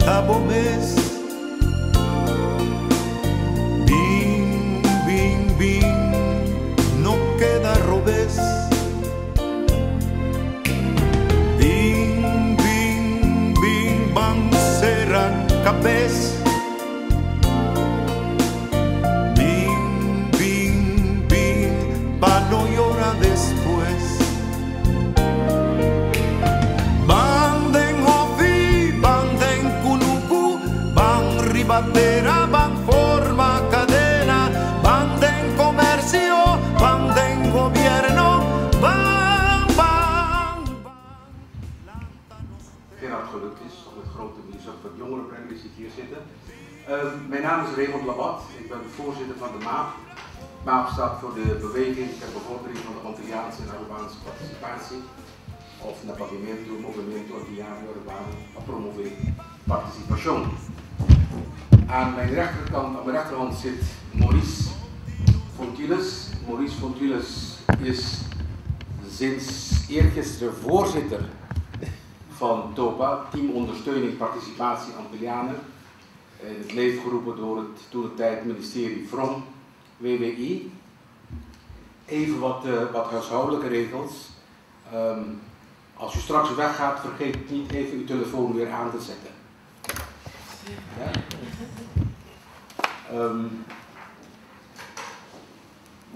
Tabobes. Bing, bing, bing, no queda robes. Bing, bing, bing, bang, serán capes. Bing, bing, bing, palo llora después. Banden hofi, banden kunuku, bang ribatera, bang forma cadena, banden comercio, banden gobierno, bang, bang, bang. Gerard Gelukjes, op het grote minister van Jongerenbrengen die hier zitten. Mijn naam is Raymond Labat, ik ben voorzitter van de MAAP. MAAP staat voor de Beweging ter Bevordering van de Antilliaanse en Arubaanse Participatie. Of Movimento Antilliano Urbano a Promover Participación. Aan mijn rechterhand zit Maurice Fontylles. Maurice Fontylles is sinds eergisteren voorzitter van TOPA, Team Ondersteuning Participatie Antillianen. In het leven geroepen door het toentertijd ministerie Vrom, WWI. Even wat huishoudelijke regels. Als u straks weggaat, vergeet niet even uw telefoon weer aan te zetten. Ja?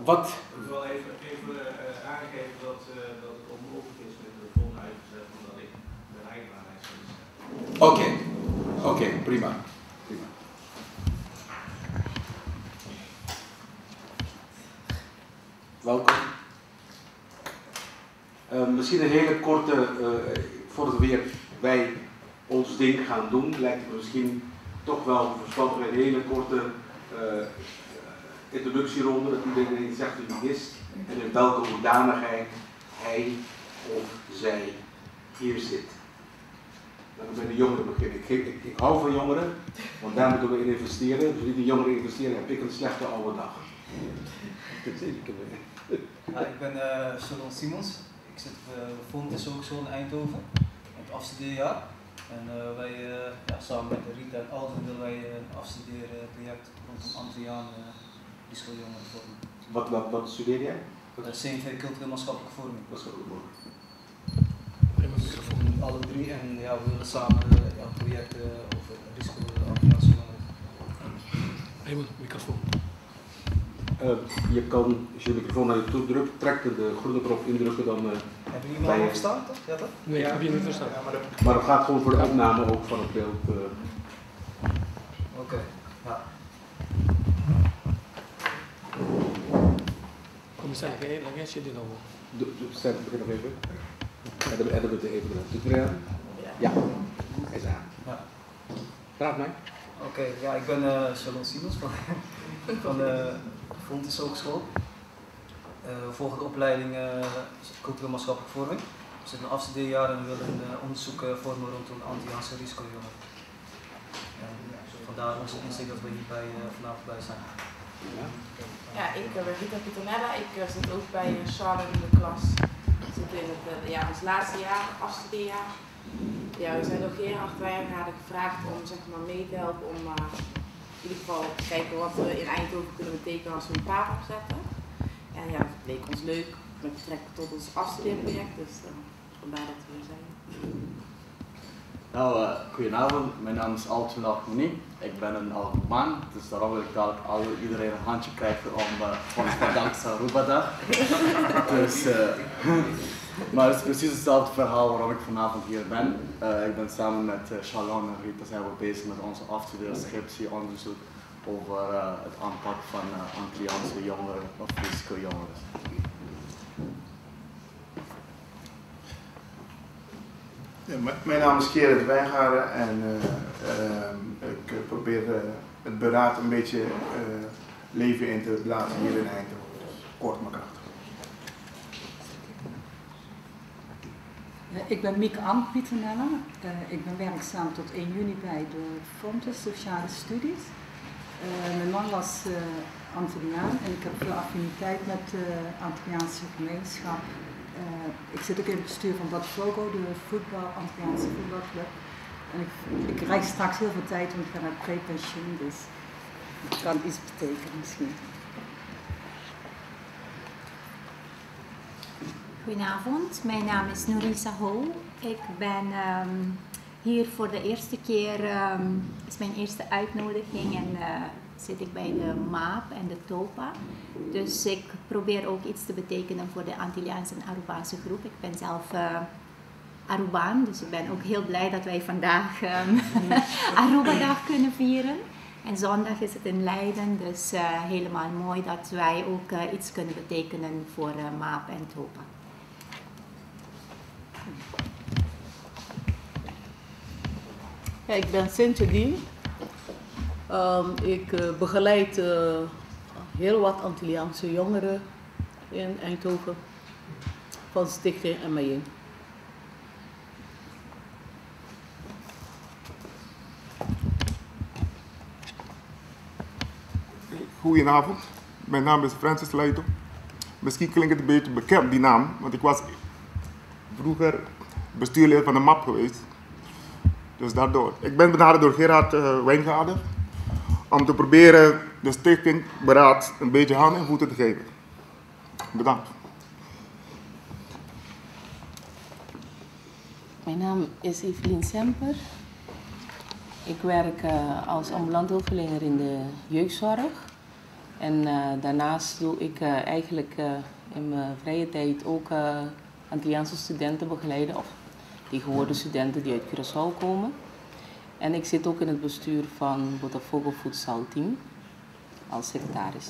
Wat? Ik wil even aangeven dat het onmogelijk is met de telefoon uit te zetten, omdat ik bereikbaarheid zou zetten. Oké, prima. Welkom. Misschien een hele korte, voordat wij ons ding gaan doen, lijkt het me misschien toch wel verstandig een hele korte introductieronde, dat iedereen zegt wie hij is en in welke hoedanigheid hij of zij hier zit. Laten we bij de jongeren beginnen. Ik hou van jongeren, want daar moeten we in investeren. Dus als die jongeren investeren, heb ik een slechte oude dag. Ik ben Solon Simons. Ik zit op de Fontes Hogeschool in Eindhoven, in het afstudeerjaar. En wij, samen met Rita en Alden, willen wij een afstudeerproject rondom Antillianen risicojongeren vormen. Wat studeer jij? CNV Cultureel Maatschappelijke Vorming. Alle drie en ja, we willen samen projecten over risico-Antilliaanse jongeren. Microfoon. Je kan, als je de microfoon naar je toe drukt, trekt de groene knop indrukken, dan hebben jullie me al verstaan, toch? Ja, toch? Nee, ik heb je niet verstaan. Maar dat gaat gewoon voor de opname ook van het beeld. Oké. Ja. Kom eens zeggen, lang is je dit al? Begin nog even. Hebben we het even gedaan. Doet u aan? Ja. Hij is aan. Ja. Praat mij. Oké, ja, ik ben Solon Simons van de Fontes Hogeschool. We volgen de opleiding Cultureel Maatschappelijke Vorming. We zitten in een afstudeerjaar en we willen een onderzoek vormen rondom de Antilliaanse risicojongeren. Vandaar onze insteek dat we hierbij vanavond bij zijn. Ja, ik ben Rita Pitonella. Ik zit ook bij Charlotte in de klas. We zitten in het ons laatste jaar, afstudeerjaar. Ja, we zijn door Gerard Wijngaarden gevraagd om zeg maar, mee te helpen om in ieder geval te kijken wat we in Eindhoven kunnen betekenen als we een paard opzetten. En ja, dat leek ons leuk met betrekking tot ons afstudeerproject, dus vandaar dat we er zijn. Nou, goedenavond, mijn naam is Alton Alkmani. Ik ben een Alkmaan, dus daarom wil ik dat iedereen een handje krijgen van vandaag Aruba-dag. Dus, maar het is precies hetzelfde verhaal waarom ik vanavond hier ben. Ik ben samen met Charlon en Rita zijn we bezig met onze afstudeerscriptieonderzoek over het aanpakken van Antilliaanse jongeren of risicojongeren. Ja, mijn naam is Gerard Wijngaarden en ik probeer het beraad een beetje leven in te blazen hier in Eindhoven. Dus kort maar krachtig. Ik ben Mieke Ann Pitonella. Ik ben werkzaam tot 1 juni bij de Fontes Sociale Studies. Mijn man was Antilliaan en ik heb veel affiniteit met de Antilliaanse gemeenschap. Ik zit ook in het bestuur van Botafogo, de Antilliaanse voetbalclub. En ik krijg straks heel veel tijd, want ik ga naar prepensioen, dus het kan iets betekenen misschien. Goedenavond, mijn naam is Norisa Ho. Ik ben hier voor de eerste keer, het is mijn eerste uitnodiging en zit ik bij de MAAP en de TOPA. Dus ik probeer ook iets te betekenen voor de Antilliaanse en Arubaanse groep. Ik ben zelf Arubaan, dus ik ben ook heel blij dat wij vandaag Aruba-dag kunnen vieren. En zondag is het in Leiden, dus helemaal mooi dat wij ook iets kunnen betekenen voor MAAP en TOPA. Ja, ik ben Sintje Dien. Ik begeleid heel wat Antilliaanse jongeren in Eindhoven van Stichting MAJ. Goedenavond, mijn naam is Francis Leito. Misschien klinkt het een beetje bekend die naam, want ik was vroeger bestuurlid van de MAP geweest. Dus daardoor. Ik ben benaderd door Gerard Wijngaarder om te proberen de stichting Beraad een beetje hand en voeten te geven. Bedankt. Mijn naam is Evelien Semper. Ik werk als ambulant hulpverlener in de jeugdzorg. En daarnaast doe ik eigenlijk in mijn vrije tijd ook Antilliaanse studenten begeleiden. Of tegenwoordig studenten die uit Curaçao komen. En ik zit ook in het bestuur van Botafogo Futsal Team als secretaris.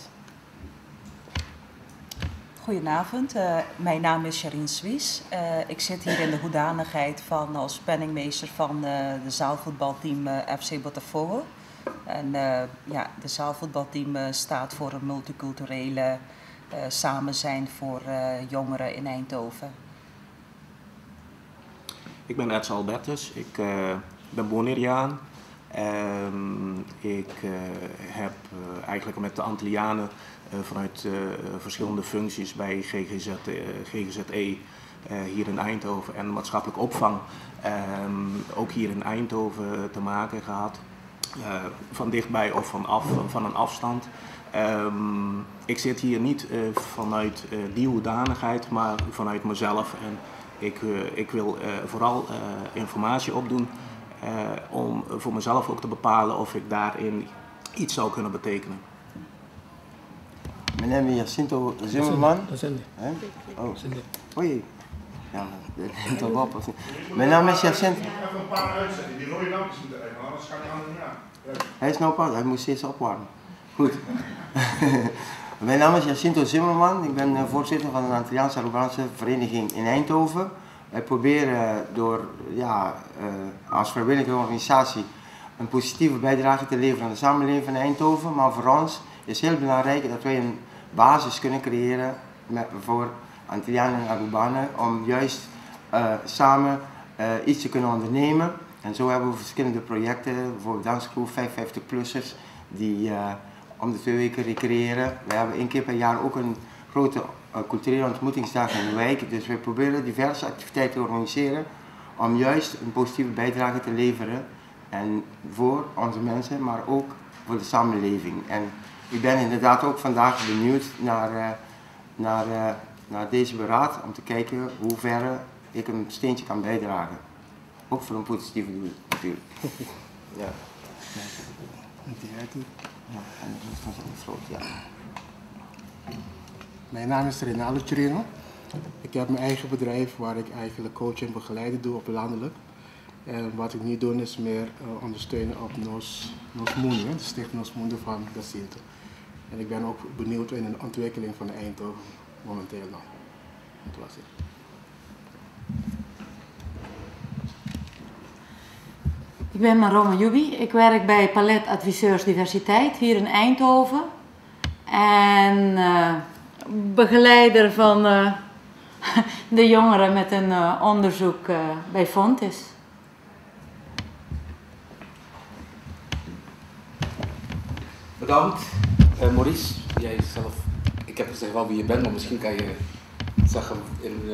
Goedenavond, mijn naam is Jarien Swies. Ik zit hier in de hoedanigheid van als penningmeester van de zaalvoetbalteam FC Botafogo. En ja, de zaalvoetbalteam staat voor een multiculturele samenzijn voor jongeren in Eindhoven. Ik ben Edson Albertus, ik ben Bonaireaan. Ik heb eigenlijk met de Antillianen vanuit verschillende functies bij GGZE hier in Eindhoven en maatschappelijk opvang ook hier in Eindhoven te maken gehad. Van dichtbij of van een afstand. Ik zit hier niet vanuit die hoedanigheid, maar vanuit mezelf. En ik wil vooral informatie opdoen om voor mezelf ook te bepalen of ik daarin iets zou kunnen betekenen. Mijn naam is Jacinto Zimmerman. Dat zijn die. Oh, oei. Ja, dat neemt toch op. Mijn naam is Jacinto. Even een paar uitzetten, die rode lampjes moeten uit, anders gaat hij aan niet aan. Hij is nou pas, hij moet steeds opwarmen. Goed. Mijn naam is Jacinto Zimmerman. Ik ben voorzitter van de Antilliaanse Arubaanse Vereniging in Eindhoven. Wij proberen door als vrijwillige organisatie een positieve bijdrage te leveren aan de samenleving van Eindhoven. Maar voor ons is heel belangrijk dat wij een basis kunnen creëren voor Antillianen en Arubanen om juist samen iets te kunnen ondernemen. En zo hebben we verschillende projecten, bijvoorbeeld Dansgroep 55-plussers, die om de 2 weken recreëren. We hebben 1 keer per jaar ook een grote culturele ontmoetingsdag in de wijk. Dus we proberen diverse activiteiten te organiseren om juist een positieve bijdrage te leveren. En voor onze mensen, maar ook voor de samenleving. En ik ben inderdaad ook vandaag benieuwd naar deze beraad om te kijken hoe ver ik een steentje kan bijdragen. Ook voor een positieve doel natuurlijk. Ja. Ja, en dat is groot, ja. Mijn naam is Renalo Chirino. Ik heb mijn eigen bedrijf waar ik eigenlijk coach en begeleiden doe op landelijk. En wat ik nu doe is meer ondersteunen op Nos Mundo, de stichting Nos Mundo van Jacinto. En ik ben ook benieuwd in de ontwikkeling van Eindhoven momenteel nog. Dat was het. Ik ben Maroma Jubi. Ik werk bij Palet Adviseurs Diversiteit hier in Eindhoven. En begeleider van de jongeren met een onderzoek bij Fontis. Bedankt. Maurice, jij zelf, ik heb gezegd wel wie je bent, maar misschien kan je zeggen in...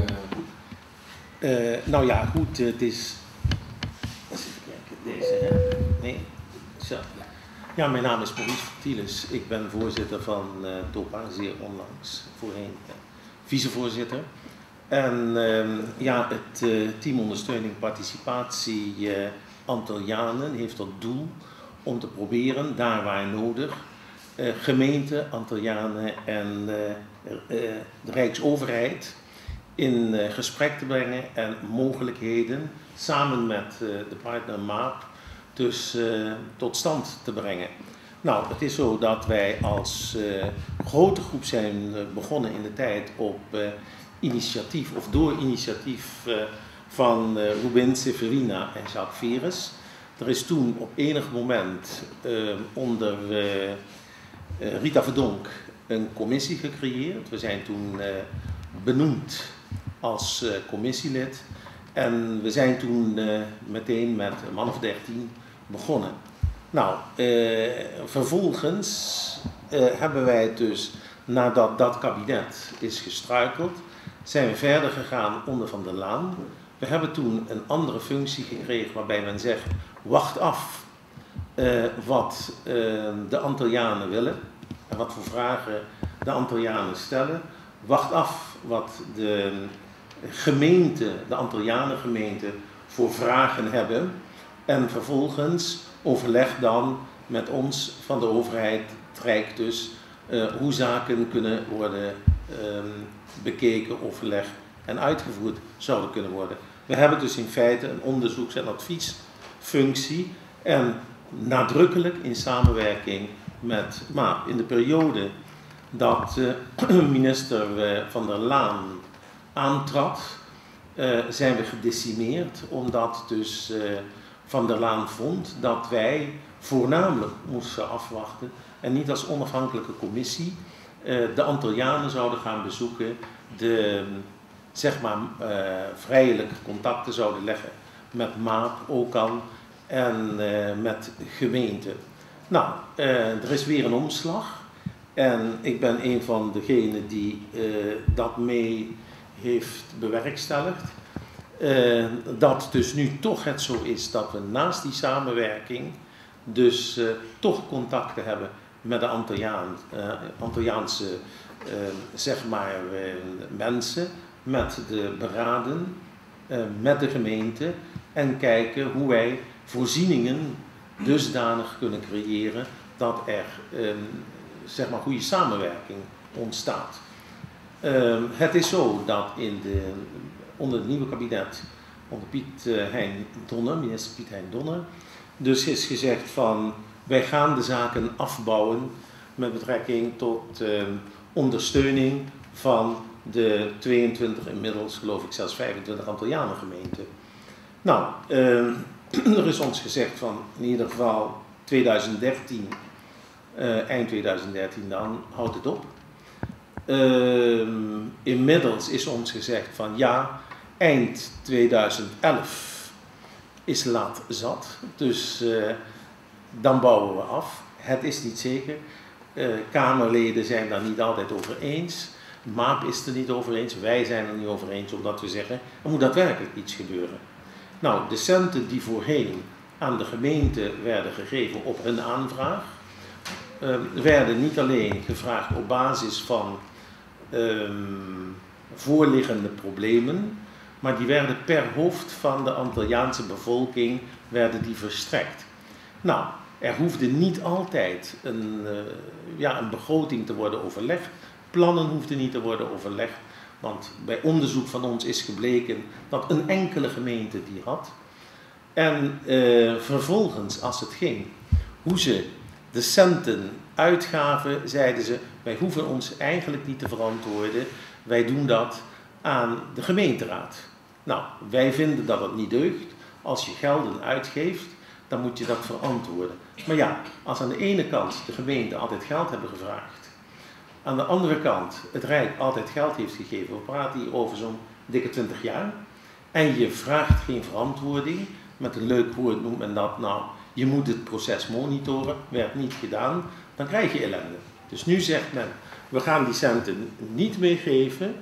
Nou ja, goed, het is... Zo. Ja, mijn naam is Maurice Vertielis. Ik ben voorzitter van TOPA, zeer onlangs, voorheen vicevoorzitter. En ja, het team ondersteuning participatie Antillianen heeft tot doel om te proberen, daar waar nodig, gemeente, Antillianen en de Rijksoverheid in gesprek te brengen en mogelijkheden samen met de partner MAAP dus tot stand te brengen. Nou, het is zo dat wij als grote groep zijn begonnen in de tijd op initiatief of door initiatief van Ruben Severina en Jacques Veres. Er is toen op enig moment onder Rita Verdonk een commissie gecreëerd. We zijn toen benoemd als commissielid en we zijn toen meteen met een man of 13 begonnen. Nou, vervolgens hebben wij dus, nadat dat kabinet is gestruikeld, zijn we verder gegaan onder Van der Laan. We hebben toen een andere functie gekregen waarbij men zegt, wacht af wat de Antillianen willen en wat voor vragen de Antillianen stellen. Wacht af wat de gemeente, de Antillianengemeente, voor vragen hebben. En vervolgens overleg dan met ons van de overheid, het Rijk dus, hoe zaken kunnen worden bekeken, overlegd en uitgevoerd zouden kunnen worden. We hebben dus in feite een onderzoeks- en adviesfunctie en nadrukkelijk in samenwerking met MAAP. In de periode dat minister Van der Laan aantrad, zijn we gedecimeerd omdat dus Van der Laan vond dat wij voornamelijk moesten afwachten en niet als onafhankelijke commissie de Antillianen zouden gaan bezoeken, de zeg maar vrijelijk contacten zouden leggen met MAAP, OCAN en met gemeenten. Nou, er is weer een omslag en ik ben een van degenen die dat mee heeft bewerkstelligd. Dat dus nu toch het zo is dat we naast die samenwerking dus toch contacten hebben met de Antilliaanse zeg maar mensen, met de beraden, met de gemeente en kijken hoe wij voorzieningen dusdanig kunnen creëren dat er zeg maar goede samenwerking ontstaat. Het is zo dat onder het nieuwe kabinet, onder Piet Hein Donner, minister Piet Hein Donner, dus is gezegd van wij gaan de zaken afbouwen met betrekking tot ondersteuning van de 22, inmiddels geloof ik zelfs 25 Antillianengemeenten. Nou, er is ons gezegd van in ieder geval 2013, eind 2013 dan, houdt het op. Inmiddels is ons gezegd van ja, eind 2011 is laat zat, dus dan bouwen we af. Het is niet zeker. Kamerleden zijn daar niet altijd over eens. MAAP is er niet over eens. Wij zijn er niet over eens, omdat we zeggen, er moet daadwerkelijk iets gebeuren. Nou, de centen die voorheen aan de gemeente werden gegeven op hun aanvraag, werden niet alleen gevraagd op basis van voorliggende problemen, maar die werden per hoofd van de Antilliaanse bevolking werden die verstrekt. Nou, er hoefde niet altijd een begroting te worden overlegd, plannen hoefden niet te worden overlegd, want bij onderzoek van ons is gebleken dat een enkele gemeente die had. En vervolgens, als het ging, hoe ze de centen uitgaven, zeiden ze, wij hoeven ons eigenlijk niet te verantwoorden, wij doen dat aan de gemeenteraad. Nou, wij vinden dat het niet deugt. Als je gelden uitgeeft, dan moet je dat verantwoorden. Maar ja, als aan de ene kant de gemeente altijd geld hebben gevraagd, aan de andere kant het Rijk altijd geld heeft gegeven, we praten hier over zo'n dikke 20 jaar, en je vraagt geen verantwoording, met een leuk woord noemt men dat, nou, je moet het proces monitoren, werd niet gedaan, dan krijg je ellende. Dus nu zegt men, we gaan die centen niet meer geven.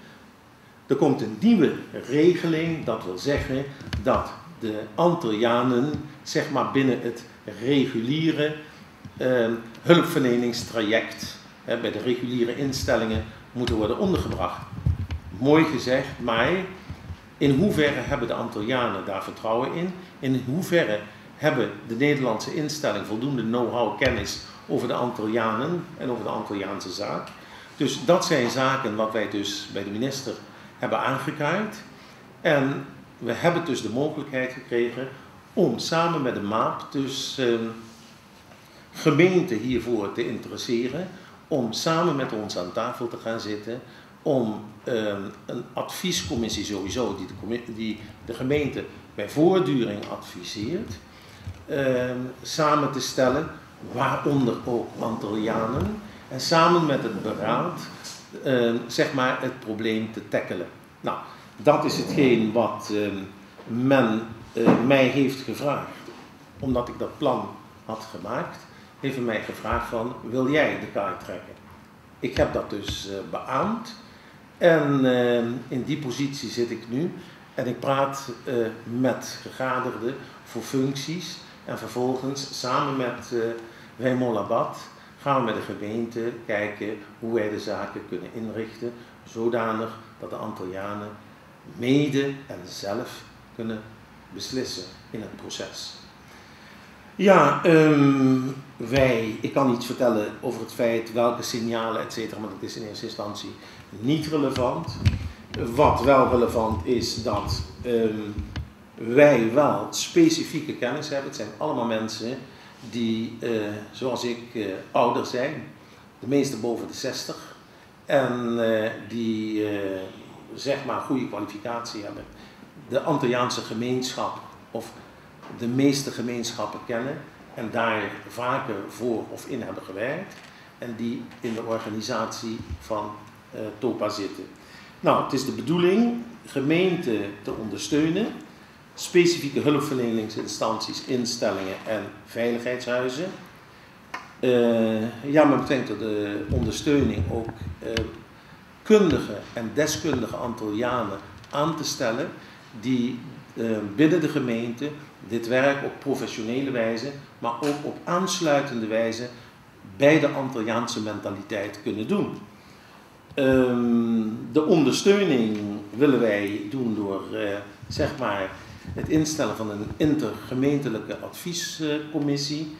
Er komt een nieuwe regeling, dat wil zeggen dat de Antillianen zeg maar binnen het reguliere hulpverleningstraject bij de reguliere instellingen moeten worden ondergebracht. Mooi gezegd, maar in hoeverre hebben de Antillianen daar vertrouwen in? In hoeverre hebben de Nederlandse instellingen voldoende know-how, kennis over de Antillianen en over de Antilliaanse zaak? Dus dat zijn zaken wat wij dus bij de minister hebben aangekaart. En we hebben dus de mogelijkheid gekregen om samen met de MAAP dus gemeenten hiervoor te interesseren, om samen met ons aan tafel te gaan zitten, om een adviescommissie sowieso, die de gemeente bij voortduring adviseert, samen te stellen, waaronder ook Antillianen, en samen met het beraad zeg maar het probleem te tackelen. Nou, dat is hetgeen wat men mij heeft gevraagd, omdat ik dat plan had gemaakt, heeft men mij gevraagd van, wil jij de kaart trekken? Ik heb dat dus beaamd en in die positie zit ik nu en ik praat met gegadigden voor functies en vervolgens samen met Raymond Labat gaan we met de gemeente kijken hoe wij de zaken kunnen inrichten, zodanig dat de Antillianen mede en zelf kunnen beslissen in het proces. Ja, ik kan iets vertellen over het feit welke signalen, etc., maar dat is in eerste instantie niet relevant. Wat wel relevant is, dat wij wel specifieke kennis hebben. Het zijn allemaal mensen die, zoals ik, ouder zijn, de meeste boven de 60, en die zeg maar goede kwalificatie hebben. De Antilliaanse gemeenschap of de meeste gemeenschappen kennen en daar vaker voor of in hebben gewerkt en die in de organisatie van TOPA zitten. Nou, het is de bedoeling gemeenten te ondersteunen, specifieke hulpverleningsinstanties, instellingen en veiligheidshuizen. Ja, met betrekking tot de ondersteuning ook kundige en deskundige Antillianen aan te stellen die binnen de gemeente dit werk op professionele wijze, maar ook op aansluitende wijze bij de Antilliaanse mentaliteit kunnen doen. De ondersteuning willen wij doen door zeg maar het instellen van een intergemeentelijke adviescommissie.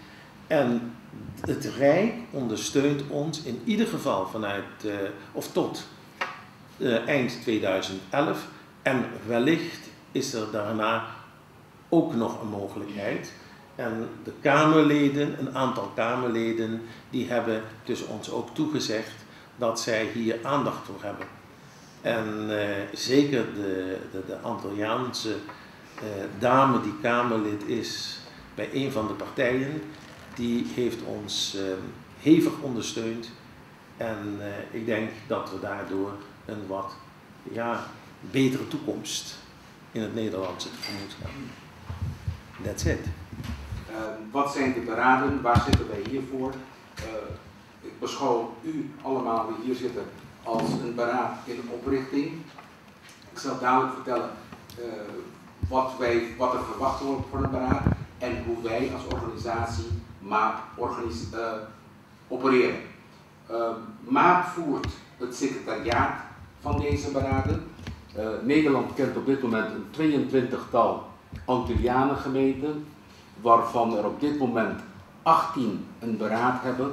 En het Rijk ondersteunt ons in ieder geval vanuit of tot eind 2011. En wellicht is er daarna ook nog een mogelijkheid. En de Kamerleden, een aantal Kamerleden, die hebben dus ons ook toegezegd dat zij hier aandacht voor hebben. En zeker de Antilliaanse dame die Kamerlid is bij een van de partijen, die heeft ons hevig ondersteund. En ik denk dat we daardoor een wat betere toekomst in het Nederlandse tegemoet gaan. That's it. Wat zijn de beraden? Waar zitten wij hier voor? Ik beschouw u allemaal die hier zitten als een beraad in oprichting. Ik zal dadelijk vertellen wat er verwacht wordt van een beraad en hoe wij als organisatie MAAP opereren. MAAP voert het secretariaat van deze beraden. Nederland kent op dit moment een 22-tal Antillianengemeenten, waarvan er op dit moment 18 een beraad hebben,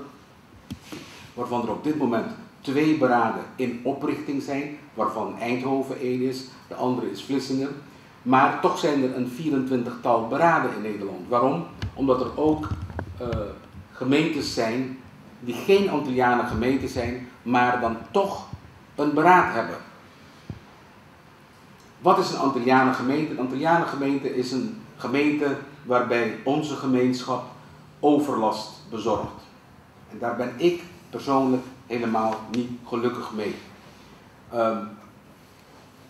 waarvan er op dit moment 2 beraden in oprichting zijn, waarvan Eindhoven 1 is, de andere is Vlissingen. Maar toch zijn er een 24-tal beraden in Nederland. Waarom? Omdat er ook gemeentes zijn die geen Antillianen gemeenten zijn, maar dan toch een beraad hebben. Wat is een Antillianen gemeente? Een Antillianen gemeente is een gemeente waarbij onze gemeenschap overlast bezorgt. En daar ben ik persoonlijk helemaal niet gelukkig mee.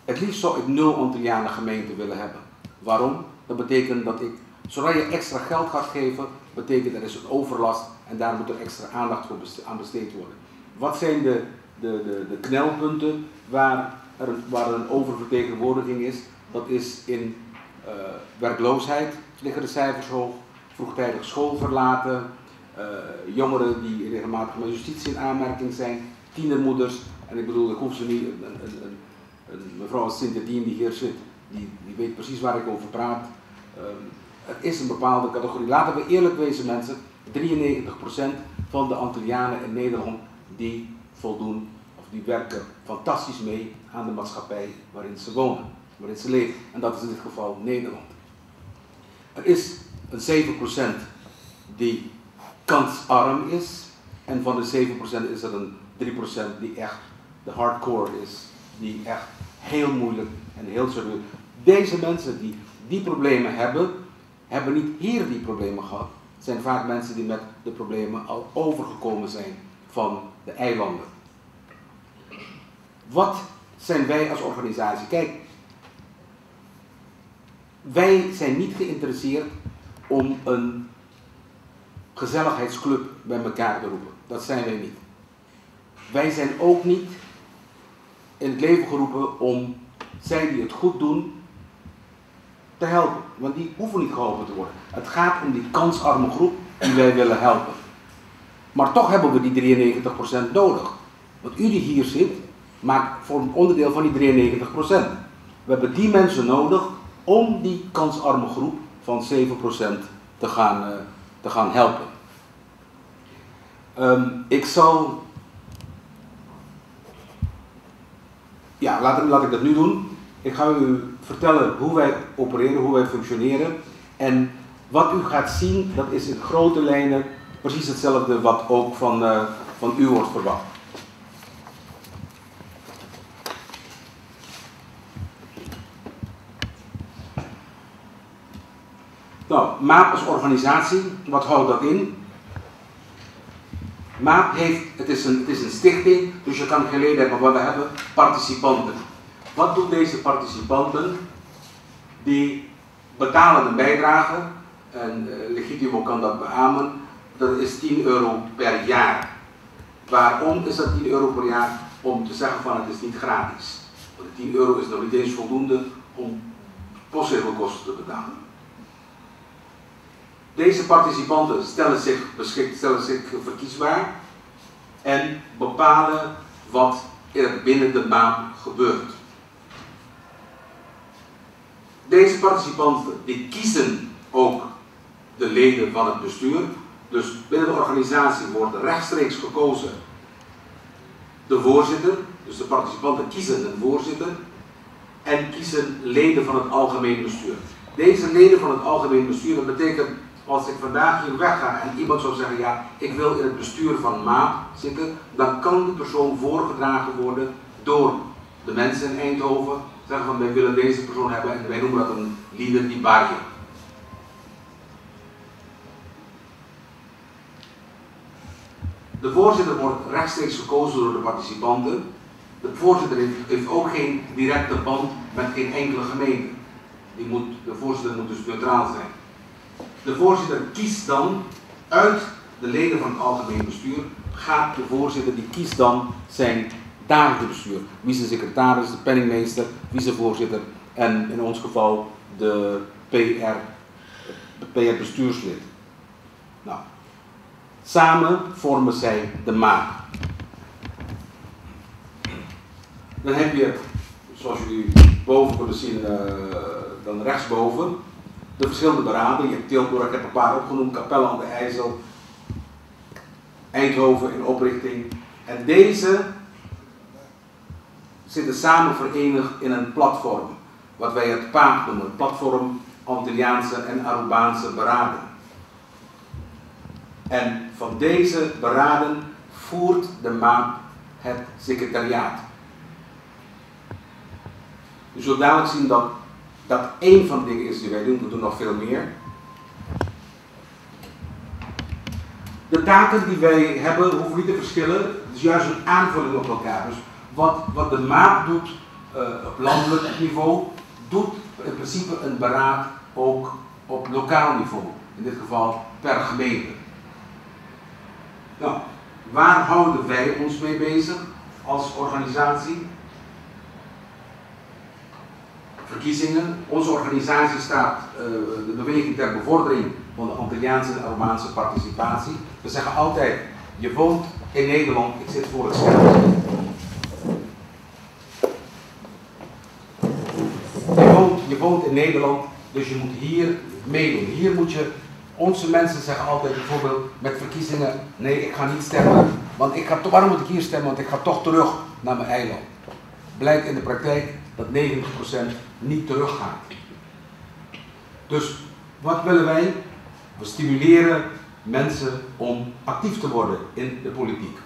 Het liefst zou ik 0 Antillianen gemeenten willen hebben. Waarom? Dat betekent dat zodra je extra geld gaat geven, betekent er is een overlast en daar moet er extra aandacht voor aan besteed worden. Wat zijn de knelpunten waar er een oververtegenwoordiging is? Dat is in werkloosheid liggen de cijfers hoog, vroegtijdig school verlaten, jongeren die regelmatig met justitie in aanmerking zijn, tienermoeders. En ik bedoel, ik hoef ze niet, een mevrouw als Cynthia Dien die hier zit, die weet precies waar ik over praat. Het is een bepaalde categorie. Laten we eerlijk wezen mensen, 93% van de Antillianen in Nederland die voldoen of die werken fantastisch mee aan de maatschappij waarin ze wonen, waarin ze leven. En dat is in dit geval Nederland. Er is een 7% die kansarm is en van de 7% is er een 3% die echt de hardcore is, die echt heel moeilijk en heel serieus. Deze mensen die die problemen hebben niet hier die problemen gehad. Het zijn vaak mensen die met de problemen al overgekomen zijn van de eilanden. Wat zijn wij als organisatie? Kijk, wij zijn niet geïnteresseerd om een gezelligheidsclub bij elkaar te roepen. Dat zijn wij niet. Wij zijn ook niet in het leven geroepen om zij die het goed doen te helpen. Want die hoeven niet geholpen te worden. Het gaat om die kansarme groep die wij willen helpen. Maar toch hebben we die 93% nodig. Want u die hier zit, vormt onderdeel van die 93%. We hebben die mensen nodig om die kansarme groep van 7% te gaan helpen. Ik zal... Ja, laat ik dat nu doen. Ik ga u vertellen hoe wij opereren, hoe wij functioneren. En wat u gaat zien, dat is in grote lijnen precies hetzelfde wat ook van u wordt verwacht. Nou, MAAP als organisatie, wat houdt dat in? MAAP het is een stichting, dus je kan geen leden hebben, maar we hebben participanten. Wat doen deze participanten? Die betalen een bijdrage, en Legitimo kan dat beamen, dat is €10 per jaar. Waarom is dat €10 per jaar? Om te zeggen van het is niet gratis. Want €10 is nog niet eens voldoende om postzegelkosten te betalen. Deze participanten stellen zich verkiesbaar en bepalen wat er binnen de MAAP gebeurt. Deze participanten die kiezen ook de leden van het bestuur. Dus binnen de organisatie wordt rechtstreeks gekozen de voorzitter. Dus de participanten kiezen een voorzitter en kiezen leden van het algemeen bestuur. Deze leden van het algemeen bestuur, dat betekent als ik vandaag hier wegga en iemand zou zeggen, ja, ik wil in het bestuur van MAAP zitten, dan kan die persoon voorgedragen worden door de mensen in Eindhoven. Zeggen van, wij willen deze persoon hebben en wij noemen dat een leader die barje. De voorzitter wordt rechtstreeks gekozen door de participanten. De voorzitter heeft ook geen directe band met geen enkele gemeente. De voorzitter moet dus neutraal zijn. De voorzitter kiest dan uit de leden van het algemeen bestuur, gaat de voorzitter, die kiest dan zijn dagelijkse bestuur. Wie is de secretaris, de penningmeester, wie is de voorzitter en in ons geval de PR bestuurslid. Nou, samen vormen zij de MAAP. Dan heb je, zoals jullie boven kunnen zien, dan rechtsboven, de verschillende beraden. Je hebt Tilburg, ik heb een paar opgenoemd, Capelle aan de IJssel, Eindhoven in oprichting. En deze zitten samen verenigd in een platform, wat wij het PAAP noemen, het Platform Antilliaanse en Arubaanse Beraden. En van deze beraden voert de MAAP het secretariaat. U zult dadelijk zien dat dat één van de dingen is die wij doen. We doen nog veel meer. De taken die wij hebben hoeven niet te verschillen. Het is juist een aanvulling op elkaar. Dus wat de MAAP doet op landelijk niveau, doet in principe een beraad ook op lokaal niveau. In dit geval per gemeente. Nou, waar houden wij ons mee bezig als organisatie? verkiezingen. Onze organisatie staat de beweging ter bevordering van de Antilliaanse en Arubaanse participatie. We zeggen altijd, je woont in Nederland, ik zit voor het scherm. Je woont in Nederland, dus je moet hier meedoen. Hier moet je, onze mensen zeggen altijd bijvoorbeeld met verkiezingen, nee, ik ga niet stemmen, want waarom moet ik hier stemmen, want ik ga toch terug naar mijn eiland. Blijkt in de praktijk dat 90% niet teruggaat. Dus wat willen wij? We stimuleren mensen om actief te worden in de politiek.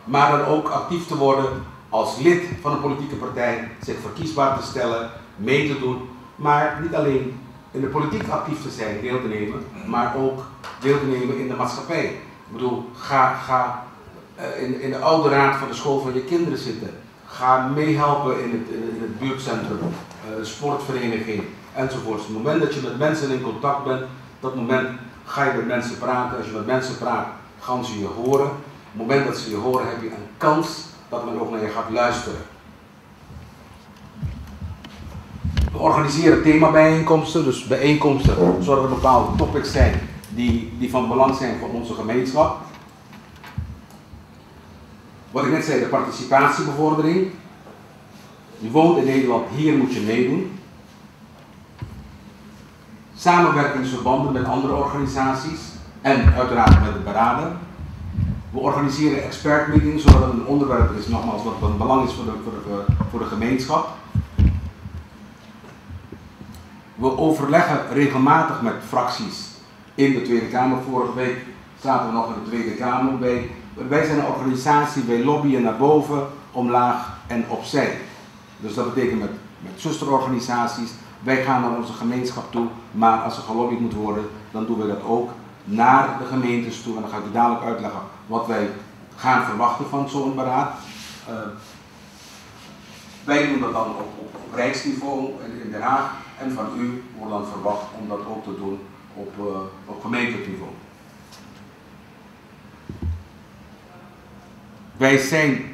Maar dan ook actief te worden als lid van een politieke partij, zich verkiesbaar te stellen, mee te doen, maar niet alleen in de politiek actief te zijn, deel te nemen, maar ook deel te nemen in de maatschappij. Ik bedoel, ga in de oude raad van de school van je kinderen zitten. Ga meehelpen in het buurtcentrum, de sportvereniging enzovoort. Op het moment dat je met mensen in contact bent, dat moment ga je met mensen praten. Als je met mensen praat, gaan ze je horen. Op het moment dat ze je horen, heb je een kans dat men ook naar je gaat luisteren. We organiseren themabijeenkomsten, dus bijeenkomsten zodat er bepaalde topics zijn die van belang zijn voor onze gemeenschap. Wat ik net zei, de participatiebevordering. Je woont in Nederland, hier moet je meedoen. Samenwerkingsverbanden met andere organisaties en uiteraard met de berader. We organiseren expertmeetings zodat het een onderwerp is, nogmaals, wat van belang is voor de gemeenschap. We overleggen regelmatig met fracties in de Tweede Kamer. Vorige week zaten we nog in de Tweede Kamer. Wij zijn een organisatie, wij lobbyen naar boven, omlaag en opzij. Dus dat betekent met zusterorganisaties, wij gaan naar onze gemeenschap toe, maar als er gelobbyd moet worden, dan doen we dat ook naar de gemeentes toe. En dan ga ik u dadelijk uitleggen wat wij gaan verwachten van zo'n beraad. Wij doen dat dan op rijksniveau in Den Haag en van u wordt dan verwacht om dat ook te doen op gemeentelijk niveau. Wij zijn,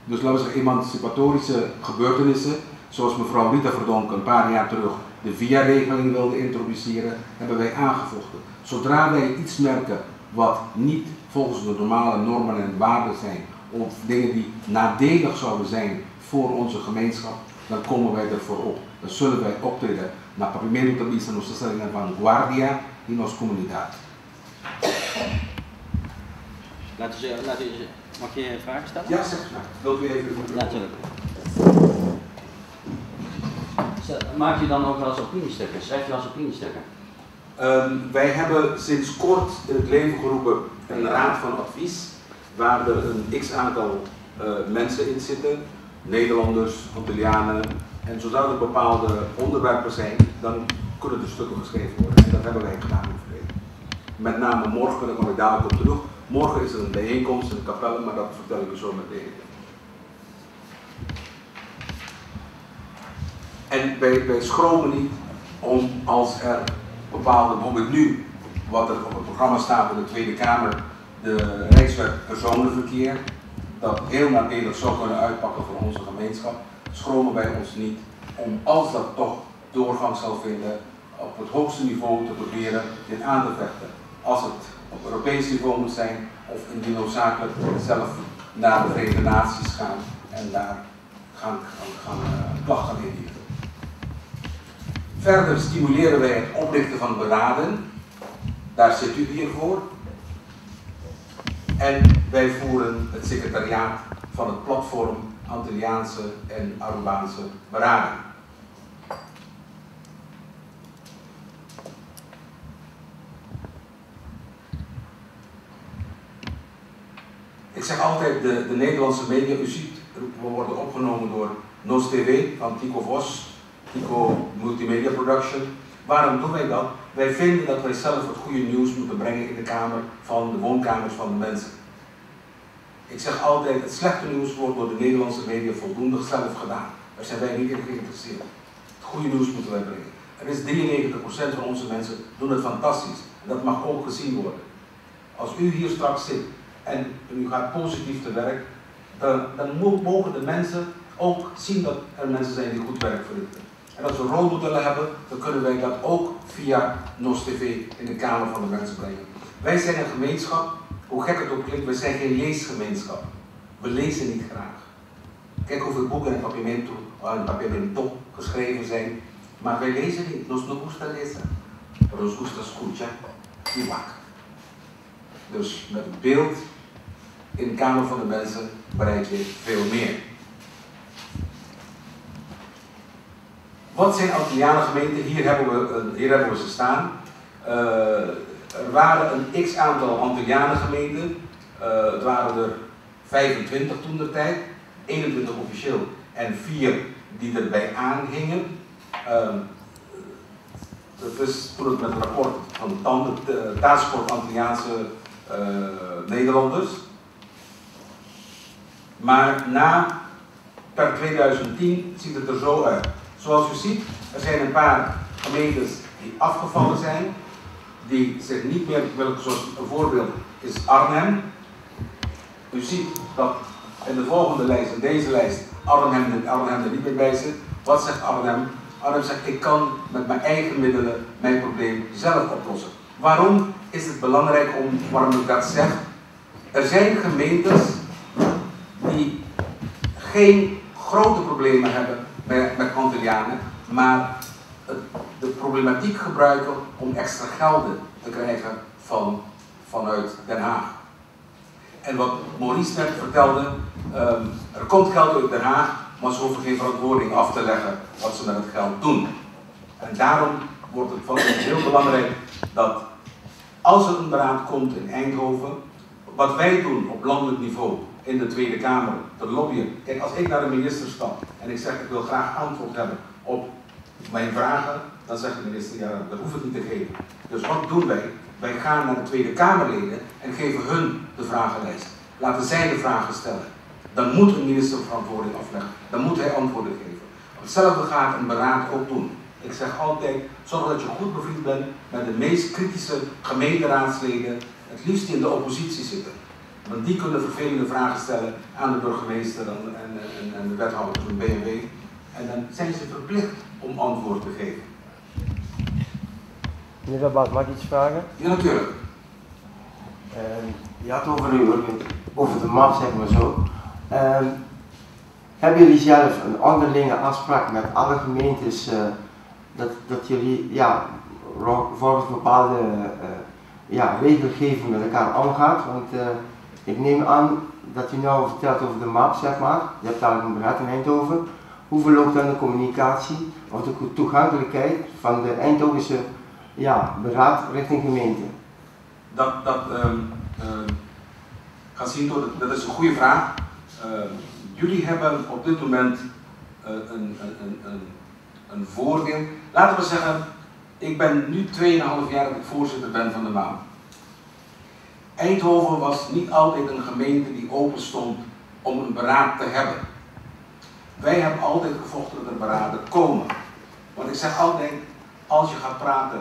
dus laten we zeggen, emancipatorische gebeurtenissen, zoals mevrouw Rita Verdonk een paar jaar terug de VIA-regeling wilde introduceren, hebben wij aangevochten. Zodra wij iets merken wat niet volgens de normale normen en waarden zijn, of dingen die nadelig zouden zijn voor onze gemeenschap, dan komen wij ervoor op. Dan zullen wij optreden naar primero também se nos está en vanguardia in onze comunidad. Mag je vragen stellen? Ja, zeg maar. Wilt u even de natuurlijk. Maak je dan ook wel eens opiniestukken? Schrijf je wel eens opiniestukken? Wij hebben sinds kort in het leven geroepen een raad van advies, waar er een x-aantal mensen in zitten, Nederlanders, Antillianen, en zodra er bepaalde onderwerpen zijn, dan kunnen er stukken geschreven worden. En dat hebben wij gedaan in het verleden. Met name morgen, daar kom ik dadelijk op terug. Morgen is er een bijeenkomst in de kapelle, maar dat vertel ik u zo meteen. En wij schromen niet om als er bepaalde, bijvoorbeeld nu, wat er op het programma staat in de Tweede Kamer, de Rijkswet personenverkeer, dat heel nadelig zou kunnen uitpakken voor onze gemeenschap, schromen wij ons niet om, als dat toch doorgang zal vinden, op het hoogste niveau te proberen dit aan te vechten. Als het op Europees niveau moet zijn, of indien noodzakelijk zelf naar de Verenigde Naties gaan en daar gaan klacht gaan indienen. Verder stimuleren wij het oprichten van beraden, daar zit u hier voor. En wij voeren het secretariaat van het platform Antilliaanse en Arubaanse beraden. Ik zeg altijd, de Nederlandse media, u ziet, we worden opgenomen door NOS TV van Tico Vos, Tico Multimedia Production. Waarom doen wij dat? Wij vinden dat wij zelf het goede nieuws moeten brengen in de kamer van de woonkamers van de mensen. Ik zeg altijd, het slechte nieuws wordt door de Nederlandse media voldoende zelf gedaan. Daar zijn wij niet in geïnteresseerd. Het goede nieuws moeten wij brengen. Er is 93% van onze mensen doen het fantastisch. En dat mag ook gezien worden. Als u hier straks zit en u gaat positief te werk, dan mogen de mensen ook zien dat er mensen zijn die goed werk verrichten. En als we rolmodellen hebben, dan kunnen wij dat ook via NOS TV in de Kamer van de Mensen brengen. Wij zijn een gemeenschap, hoe gek het ook klinkt, wij zijn geen leesgemeenschap. We lezen niet graag. Kijk hoeveel boeken in papiermento geschreven zijn, maar wij lezen niet. Nos no gusta lezen. Nos gusta escuchar y vaak. Dus met het beeld in de Kamer van de Mensen bereik je veel meer. Wat zijn Antillianen gemeenten? Hier hebben we ze staan. Er waren een x-aantal Antillianen gemeenten. Het waren er 25 toen de tijd. 21 officieel en 4 die erbij aanhingen. Dat is toen het met het rapport van de Taskforce Antilliaanse Nederlanders. Maar per 2010 ziet het er zo uit. Zoals u ziet, er zijn een paar gemeentes die afgevallen zijn, die zich niet meer, zoals een voorbeeld is Arnhem. U ziet dat in de volgende lijst, in deze lijst, Arnhem er niet meer bij zit. Wat zegt Arnhem? Arnhem zegt, ik kan met mijn eigen middelen mijn probleem zelf oplossen. Waarom is het belangrijk waarom ik dat zeg? Er zijn gemeentes die geen grote problemen hebben met Antillianen, maar de problematiek gebruiken om extra gelden te krijgen vanuit Den Haag. En wat Maurice net vertelde, er komt geld uit Den Haag, maar ze hoeven geen verantwoording af te leggen wat ze met het geld doen. En daarom wordt het van heel belangrijk dat als er een beraad komt in Eindhoven, wat wij doen op landelijk niveau in de Tweede Kamer, te lobbyen. Kijk, als ik naar de minister stap en ik zeg ik wil graag antwoord hebben op mijn vragen, dan zegt de minister ja, dat hoeft het niet te geven. Dus wat doen wij? Wij gaan naar de Tweede Kamerleden en geven hun de vragenlijst. Laten zij de vragen stellen. Dan moet een minister verantwoording afleggen. Dan moet hij antwoorden geven. Hetzelfde gaat een beraad ook doen. Ik zeg altijd, zorg dat je goed bevriend bent met de meest kritische gemeenteraadsleden, het liefst die in de oppositie zitten. Want die kunnen vervelende vragen stellen aan de burgemeester en de wethouder van de BMW. En dan zijn ze verplicht om antwoord te geven. Meneer Rabat, mag ik iets vragen? Ja, natuurlijk. Je had over de map, zeg maar zo. Hebben jullie zelf een onderlinge afspraak met alle gemeentes dat jullie volgens bepaalde regelgeving met elkaar omgaat? Want ik neem aan dat u nou vertelt over de map, zeg maar. Je hebt daar een beraad in Eindhoven. Hoe verloopt dan de communicatie of de toegankelijkheid van de Eindhovense beraad richting gemeente? Dat gaat zien door, dat is een goede vraag. Jullie hebben op dit moment een voordeel. Laten we zeggen, ik ben nu 2,5 jaar dat ik voorzitter ben van de MAAP. Eindhoven was niet altijd een gemeente die open stond om een beraad te hebben. Wij hebben altijd gevochten dat er beraden komen. Want ik zeg altijd, als je gaat praten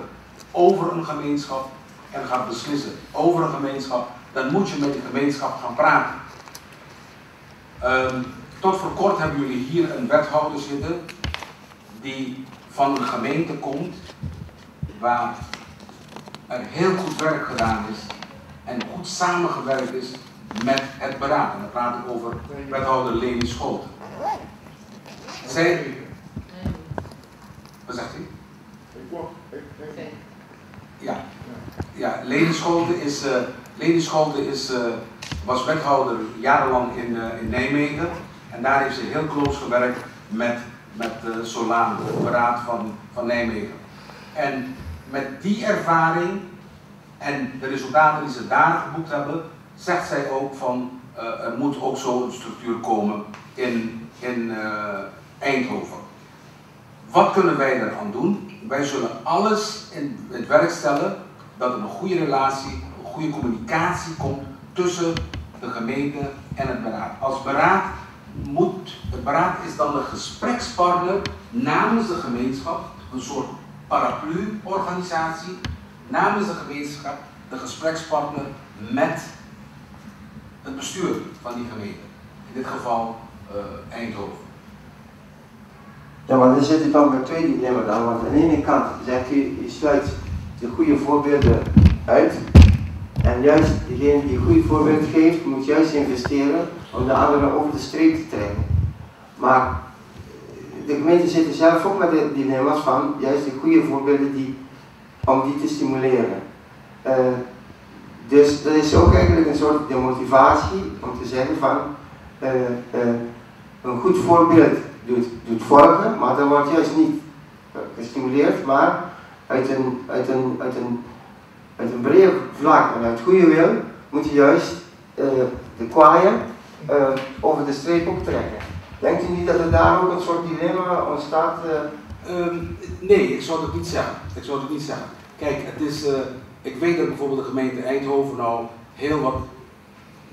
over een gemeenschap en gaat beslissen over een gemeenschap, dan moet je met die gemeenschap gaan praten. Tot voor kort hebben jullie hier een wethouder zitten die van een gemeente komt waar er heel goed werk gedaan is en goed samengewerkt is met het beraad. En dan praat ik over wethouder Leni Scholten. Zij... Wat zegt u? Ja, Leni Scholten was wethouder jarenlang in Nijmegen en daar heeft ze heel close gewerkt met Solaan, het beraad van Nijmegen. En met die ervaring en de resultaten die ze daar geboekt hebben, zegt zij ook van er moet ook zo een structuur komen in Eindhoven. Wat kunnen wij eraan doen? Wij zullen alles in het werk stellen dat er een goede relatie, een goede communicatie komt tussen de gemeente en het beraad. Als beraad het beraad is dan de gesprekspartner namens de gemeenschap, een soort paraplu-organisatie, namens de gemeenschap, de gesprekspartner met het bestuur van die gemeente. In dit geval Eindhoven. Ja, maar dan zit het dan bij twee dilemma's aan. Want aan de ene kant zegt u, je sluit de goede voorbeelden uit. En juist degene die goede voorbeeld geeft, moet juist investeren om de anderen over de streep te trekken. Maar de gemeente zit zelf ook met de dilemma's van juist de goede voorbeelden om die te stimuleren. Dus dat is ook eigenlijk een soort de motivatie om te zeggen van een goed voorbeeld doet volgen, maar dat wordt juist niet gestimuleerd, maar uit een breder vlak en uit goede wil moet je juist de kwaaien over de streep ook trekken. Denkt u niet dat er daar ook een soort dilemma ontstaat? Nee, ik zou het niet zeggen. Ik zou het niet zeggen. Kijk, het is, ik weet dat bijvoorbeeld de gemeente Eindhoven nou heel wat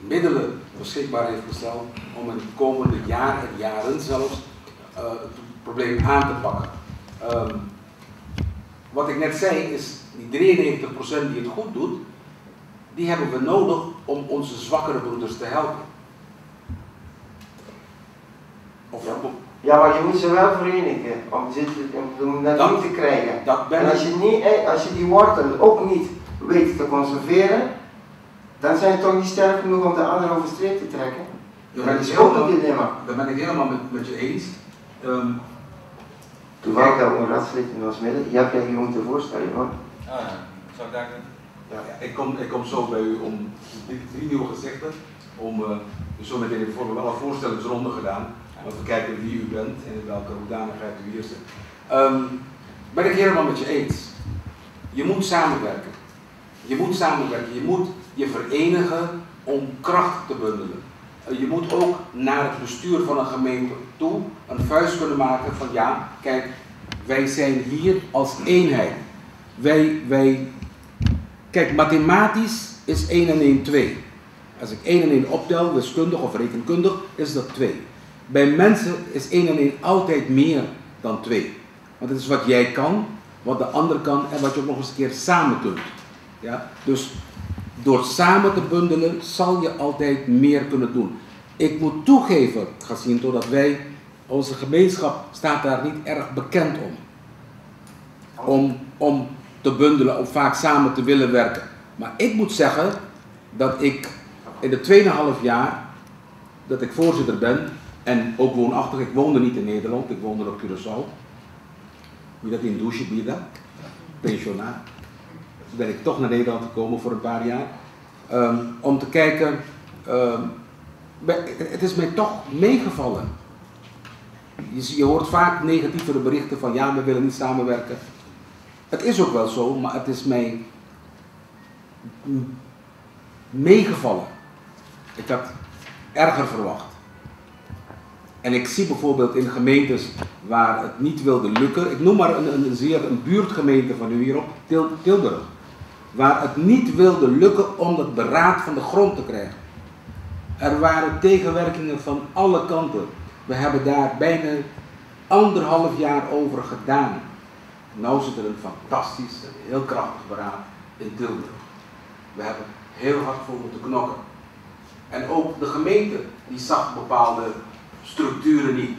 middelen beschikbaar heeft gesteld om in de komende jaren zelfs het probleem aan te pakken. Wat ik net zei is, die 93% die het goed doet, die hebben we nodig om onze zwakkere broeders te helpen. Ja, maar je moet ze wel verenigen om dat niet te krijgen. En als je die wortel ook niet weet te conserveren, dan zijn ze toch niet sterk genoeg om de ander over de streep te trekken. Daar ben ik helemaal met je eens. Toevallig dat we een raadslid in ons midden. Je hebt je moeten voorstellen, hoor. Zou ik daar ik kom zo bij u om drie nieuwe gezichten. Dus zo meteen bijvoorbeeld wel een voorstellingsronde gedaan. Om te kijken wie u bent en in welke hoedanigheid u hier zit. Ben ik helemaal met je eens. Je moet samenwerken. Je moet samenwerken. Je moet je verenigen om kracht te bundelen. Je moet ook naar het bestuur van een gemeente toe een vuist kunnen maken van ja, kijk, wij zijn hier als eenheid. Kijk, mathematisch is 1 en 1 2. Als ik 1 en 1 optel, wiskundig of rekenkundig, is dat 2. Bij mensen is 1 en 1 altijd meer dan 2. Want het is wat jij kan, wat de ander kan en wat je ook nog eens een keer samen kunt. Ja? Dus door samen te bundelen zal je altijd meer kunnen doen. Ik moet toegeven, Jacinto, dat onze gemeenschap staat daar niet erg bekend om te bundelen, om vaak samen te willen werken. Maar ik moet zeggen dat ik in de 2,5 jaar dat ik voorzitter ben en ook woonachtig, ik woonde niet in Nederland, ik woonde op Curaçao. Wie dat in douche bieden, pensionaar. Toen ben ik toch naar Nederland gekomen voor een paar jaar. Om te kijken, het is mij toch meegevallen. Je hoort vaak negatievere berichten van ja, we willen niet samenwerken. Het is ook wel zo, maar het is mij meegevallen. Ik had erger verwacht. En ik zie bijvoorbeeld in gemeentes waar het niet wilde lukken, ik noem maar een buurtgemeente van u hierop, Tilburg, waar het niet wilde lukken om het beraad van de grond te krijgen. Er waren tegenwerkingen van alle kanten. We hebben daar bijna 1,5 jaar over gedaan. Nou zit er een fantastisch, heel krachtig beraad in Tilburg. We hebben heel hard voor moeten knokken. En ook de gemeente die zag bepaalde structuren niet.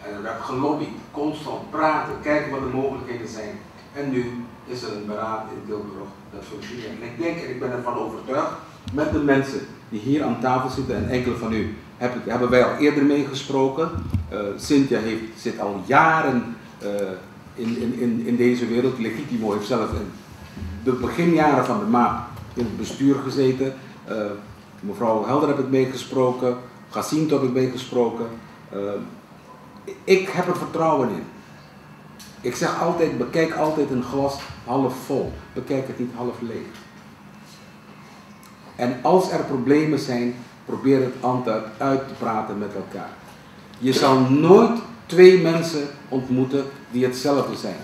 En er werd gelobbyd, constant praten, kijken wat de mogelijkheden zijn. En nu is er een beraad in Tilburg dat functioneert. En ik denk, en ik ben ervan overtuigd, met de mensen die hier aan tafel zitten en enkele van u hebben wij al eerder meegesproken. Cynthia zit al jaren in deze wereld. Legitimo heeft zelf in de beginjaren van de MAAP in het bestuur gezeten. Mevrouw Helder heb ik meegesproken. Jacinto heb ik meegesproken. Ik heb er vertrouwen in. Ik zeg altijd, bekijk altijd een glas half vol. Bekijk het niet half leeg. En als er problemen zijn, probeer het altijd uit te praten met elkaar. Je zal nooit 2 mensen ontmoeten die hetzelfde zijn.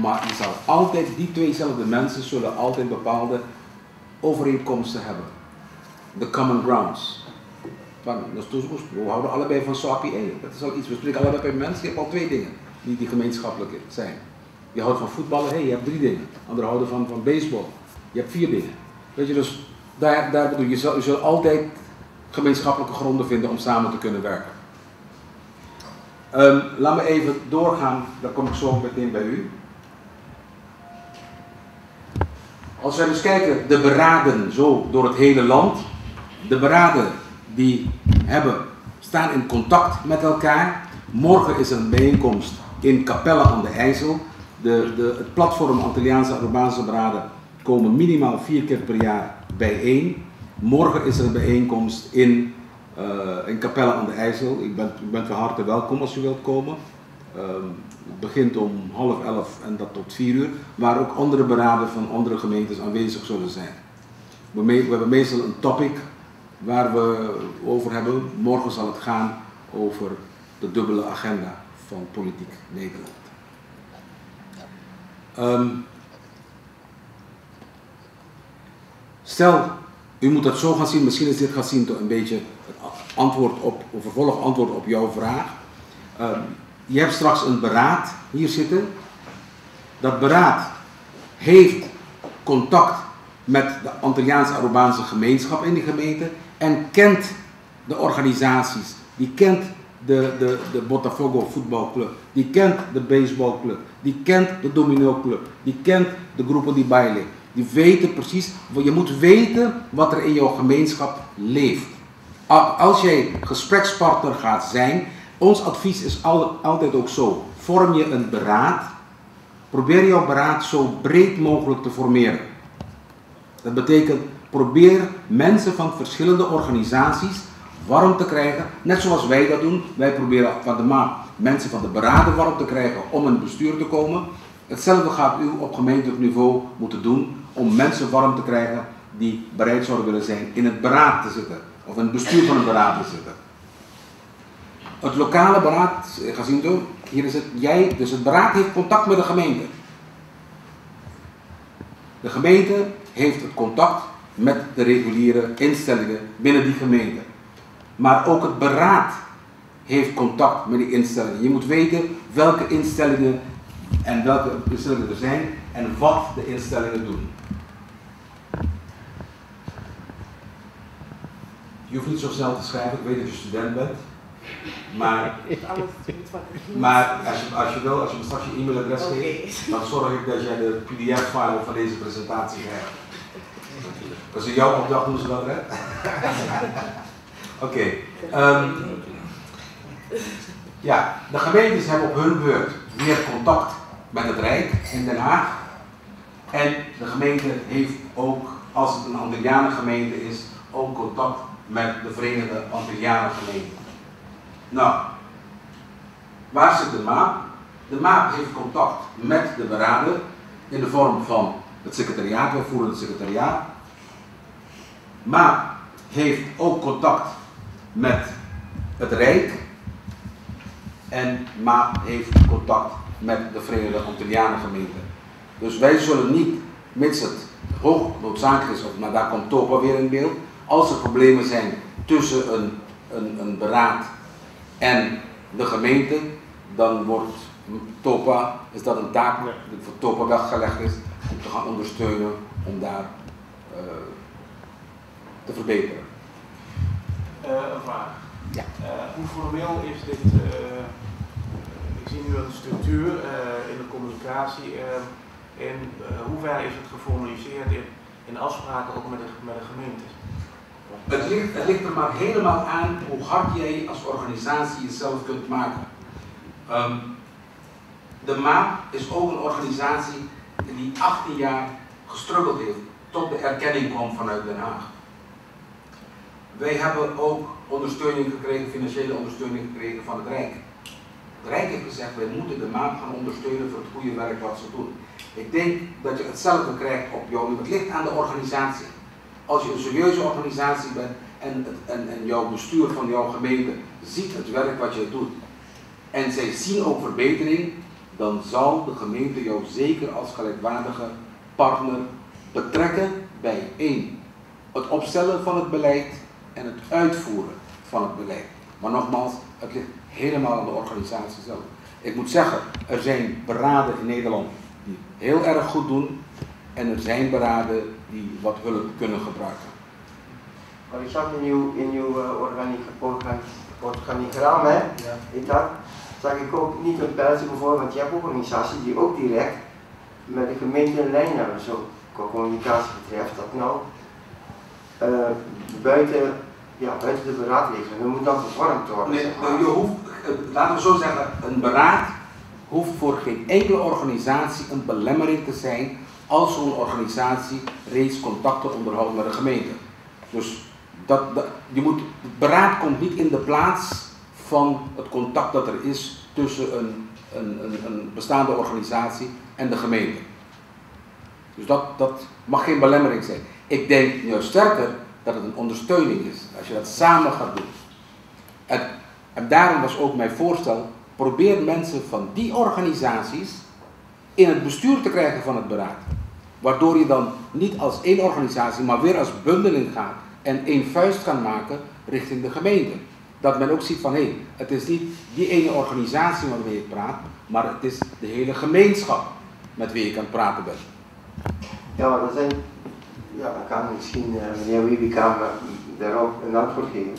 Maar je zal altijd, die 2zelfde mensen zullen altijd bepaalde overeenkomsten hebben. The common grounds. We houden allebei van SAPI 1. Dat is al iets, we spreken allebei bij mensen. Je hebt al 2 dingen die gemeenschappelijk zijn. Je houdt van voetballen, je hebt 3 dingen. Anderen houden van baseball. Je hebt 4 dingen. Weet je, dus daar bedoel je, je zult altijd gemeenschappelijke gronden vinden om samen te kunnen werken. Laat me even doorgaan, dan kom ik zo meteen bij u. Als wij dus kijken, de beraden zo door het hele land. De beraden die staan in contact met elkaar. Morgen is er een bijeenkomst in Capelle aan de IJssel. Het platform Antilliaanse Arubaanse beraden komen minimaal 4 keer per jaar bijeen. Morgen is er een bijeenkomst in Capelle aan de IJssel. U bent van harte welkom als u wilt komen. Het begint om 10:30 en dat tot 4 uur, waar ook andere beraden van andere gemeentes aanwezig zullen zijn. We hebben meestal een topic waar we over hebben. Morgen zal het gaan over de dubbele agenda van Politiek Nederland. Stel, u moet dat zo gaan zien, misschien is dit gaan zien een beetje een vervolgantwoord op jouw vraag. Je hebt straks een beraad hier zitten. Dat beraad heeft contact met de Antilliaanse Arubaanse gemeenschap in die gemeente en kent de organisaties. Die kent de Botafogo voetbalclub, die kent de baseballclub, die kent de domino club, die kent de Grupo di Baile. Die weten precies, je moet weten wat er in jouw gemeenschap leeft. Als jij gesprekspartner gaat zijn, ons advies is altijd ook zo. Vorm je een beraad, probeer jouw beraad zo breed mogelijk te formeren. Dat betekent, probeer mensen van verschillende organisaties warm te krijgen, net zoals wij dat doen. Wij proberen van de MAAP mensen van de beraden warm te krijgen om in het bestuur te komen. Hetzelfde gaat u op gemeentelijk niveau moeten doen om mensen warm te krijgen die bereid zouden willen zijn in het beraad te zitten of in het bestuur van het beraad te zitten. Het lokale beraad, Jacinto, hier is het dus het beraad heeft contact met de gemeente. De gemeente heeft het contact met de reguliere instellingen binnen die gemeente. Maar ook het beraad heeft contact met die instellingen. Je moet weten welke instellingen en welke instellingen er zijn en wat de instellingen doen. Je hoeft niet zo snel te schrijven, ik weet dat je student bent. Maar als je me straks je e-mailadres geeft, dan zorg ik dat jij de PDF-file van deze presentatie krijgt. Dat is jouw opdracht, doen ze dat, hè? Oké. Ja, de gemeentes hebben op hun beurt weer contact met het Rijk in Den Haag. En de gemeente heeft ook, als het een Antillianengemeente is, ook contact met de Verenigde Antillianengemeenten. Nou, waar zit de MAAP? De MAAP heeft contact met de beraden in de vorm van het secretariaat, wij voeren het secretariaat. MAAP heeft ook contact met het Rijk en MAAP heeft contact met de Verenigde Antillianengemeenten. Dus wij zullen niet, mits het hoog noodzakelijk is, maar daar komt TOPA weer in beeld, als er problemen zijn tussen een beraad en de gemeente, dan wordt TOPA, is dat een taak die voor TOPA weggelegd is, om te gaan ondersteunen om daar te verbeteren. Een vraag. Ja. Hoe formeel is dit? Ik zie nu een structuur in de communicatie. In hoeverre is het geformaliseerd in afspraken ook met de gemeente? Het ligt er maar helemaal aan hoe hard jij als organisatie jezelf kunt maken. De MAAP is ook een organisatie die 18 jaar gestruggeld heeft tot de erkenning kwam vanuit Den Haag. Wij hebben ook ondersteuning gekregen, financiële ondersteuning gekregen van het Rijk. Het Rijk heeft gezegd, wij moeten de MAAP gaan ondersteunen voor het goede werk wat ze doen. Ik denk dat je hetzelfde krijgt op jou, het ligt aan de organisatie. Als je een serieuze organisatie bent en jouw bestuur van jouw gemeente ziet het werk wat je doet en zij zien ook verbetering, dan zal de gemeente jou zeker als gelijkwaardige partner betrekken bij 1. Het opstellen van het beleid en het uitvoeren van het beleid. Maar nogmaals, het ligt helemaal aan de organisatie zelf. Ik moet zeggen, er zijn beraden in Nederland die heel erg goed doen en er zijn beraden die wat hulp kunnen gebruiken. Maar je zat in uw organigram, hè? Ja. zag ik ook niet een pijltje bijvoorbeeld, want je hebt ook organisaties die ook direct met de gemeente een lijn hebben, zo qua communicatie betreft, dat nou buiten de beraadregeling, dat moet dan vervormd worden. Nee, je hoeft, laten we zo zeggen, een beraad hoeft voor geen enkele organisatie een belemmering te zijn als zo'n organisatie reeds contacten onderhoudt met de gemeente. Dus het beraad komt niet in de plaats van het contact dat er is tussen een bestaande organisatie en de gemeente. Dus dat mag geen belemmering zijn. Ik denk juist sterker dat het een ondersteuning is, als je dat samen gaat doen. En daarom was ook mijn voorstel, probeer mensen van die organisaties in het bestuur te krijgen van het beraad. Waardoor je dan niet als één organisatie, maar weer als bundeling gaat en één vuist gaan maken richting de gemeente. Dat men ook ziet van, hé, het is niet die ene organisatie waarmee ik praat, maar het is de hele gemeenschap met wie ik aan het praten ben. Ja, maar dan kan misschien meneer Wiebeke daarop een antwoord geven.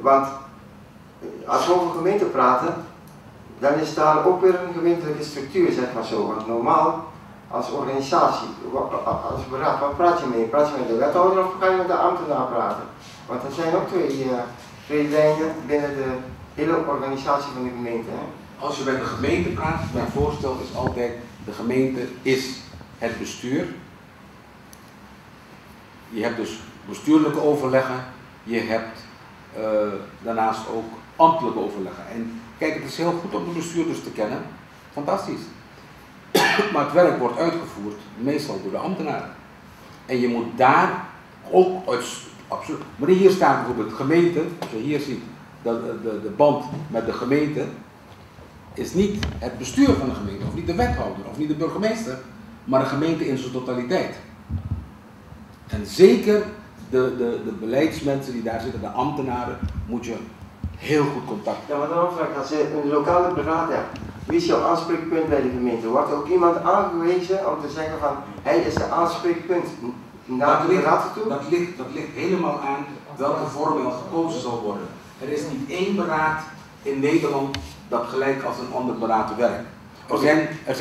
Want als we over gemeente praten, dan is daar ook weer een gemeentelijke structuur, zeg maar zo. Want normaal, als organisatie, als beraad, wat praat je mee? Praat je met de wethouder of ga je met de ambtenaar praten? Want er zijn ook twee lijnen binnen de hele organisatie van de gemeente. Hè? Als je met de gemeente praat, mijn voorstel is altijd, de gemeente is het bestuur. Je hebt dus bestuurlijke overleggen, je hebt daarnaast ook ambtelijke overleggen. En kijk, het is heel goed om de bestuurders te kennen, fantastisch. Maar het werk wordt uitgevoerd meestal door de ambtenaren. En je moet daar ook absoluut. Maar hier staat bijvoorbeeld de gemeente, als je hier ziet, de band met de gemeente is niet het bestuur van de gemeente, of niet de wethouder, of niet de burgemeester, maar de gemeente in zijn totaliteit. En zeker de beleidsmensen die daar zitten, de ambtenaren, moet je heel goed contact hebben. Ja, maar dan vraag ik, als je een lokale beraad hebt, wie is jouw aanspreekpunt bij de gemeente? Wordt er ook iemand aangewezen om te zeggen van, hij is de aanspreekpunt naar de beraad toe? Dat ligt helemaal aan welke vorm er gekozen zal worden. Er is niet één beraad in Nederland dat gelijk als een ander beraad werkt. Er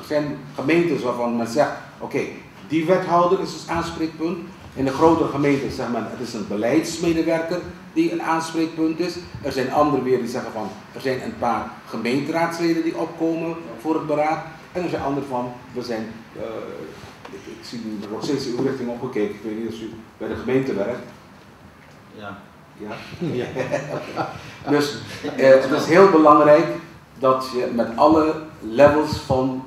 zijn gemeentes waarvan men zegt, oké, die wethouder is het aanspreekpunt. In de grotere gemeenten zegt men, het is een beleidsmedewerker die een aanspreekpunt is. Er zijn anderen weer die zeggen van, er zijn een paar gemeenteraadsleden die opkomen voor het beraad. En er zijn anderen van, ik zie nu, er wordt steeds in uw richting opgekeken, ik weet niet of u bij de gemeente werkt. Ja. Ja? Ja. Dus het is heel belangrijk dat je met alle levels van